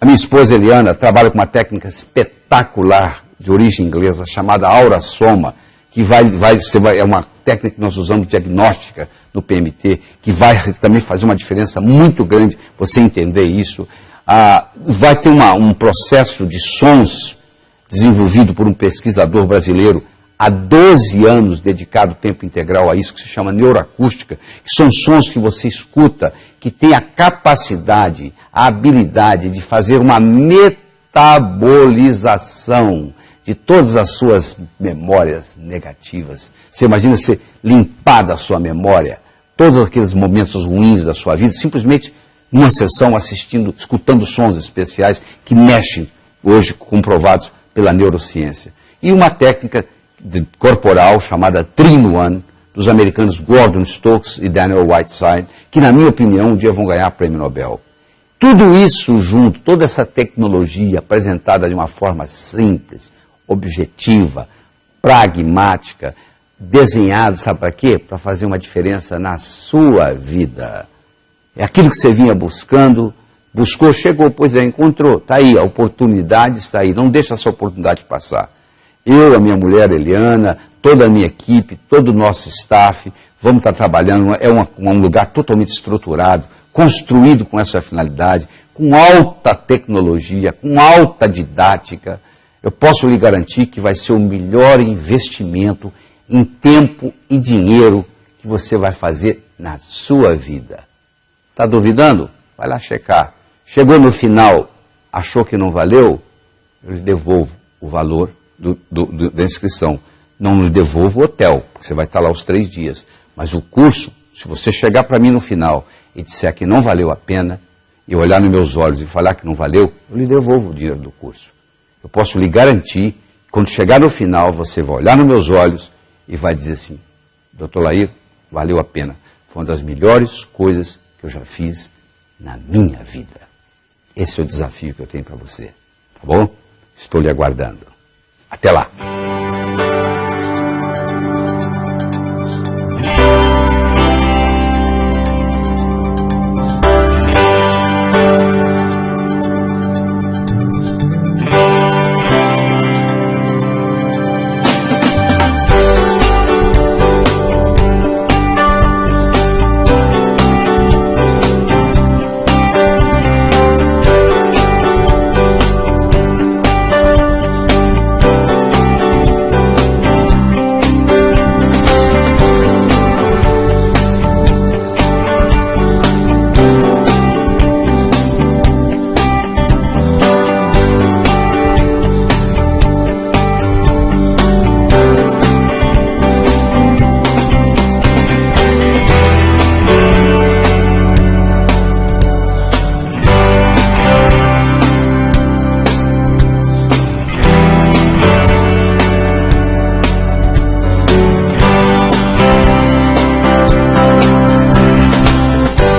A minha esposa Eliana trabalha com uma técnica espetacular de origem inglesa chamada Aura Soma, que é uma técnica que nós usamos diagnóstica no PMT, que vai também fazer uma diferença muito grande você entender isso. Vai ter um processo de sons desenvolvido por um pesquisador brasileiro há 12 anos dedicado tempo integral a isso, que se chama neuroacústica, que são sons que você escuta, que tem a capacidade, a habilidade de fazer uma metabolização de todas as suas memórias negativas. Você imagina você limpar da sua memória todos aqueles momentos ruins da sua vida, simplesmente numa sessão escutando sons especiais que mexem, hoje comprovados pela neurociência. E uma técnica corporal chamada 3-in-1, dos americanos Gordon Stokes e Daniel Whiteside, que, na minha opinião, um dia vão ganhar o prêmio Nobel. Tudo isso junto, toda essa tecnologia apresentada de uma forma simples, objetiva, pragmática, desenhado, sabe para quê? Para fazer uma diferença na sua vida. É aquilo que você vinha buscando, buscou, chegou, pois é, encontrou. Está aí, a oportunidade está aí. Não deixa essa oportunidade passar. Eu, a minha mulher Eliana, toda a minha equipe, todo o nosso staff, vamos estar trabalhando, é um lugar totalmente estruturado, construído com essa finalidade, com alta tecnologia, com alta didática. Eu posso lhe garantir que vai ser o melhor investimento em tempo e dinheiro que você vai fazer na sua vida. Está duvidando? Vai lá checar. Chegou no final, achou que não valeu? Eu lhe devolvo o valor da inscrição. Não lhe devolvo o hotel, porque você vai estar lá os 3 dias. Mas o curso, se você chegar para mim no final e disser que não valeu a pena, e olhar nos meus olhos e falar que não valeu, eu lhe devolvo o dinheiro do curso. Eu posso lhe garantir que quando chegar no final, você vai olhar nos meus olhos e vai dizer assim: Dr. Lair, valeu a pena. Foi uma das melhores coisas que eu já fiz na minha vida. Esse é o desafio que eu tenho para você. Tá bom? Estou lhe aguardando. Até lá!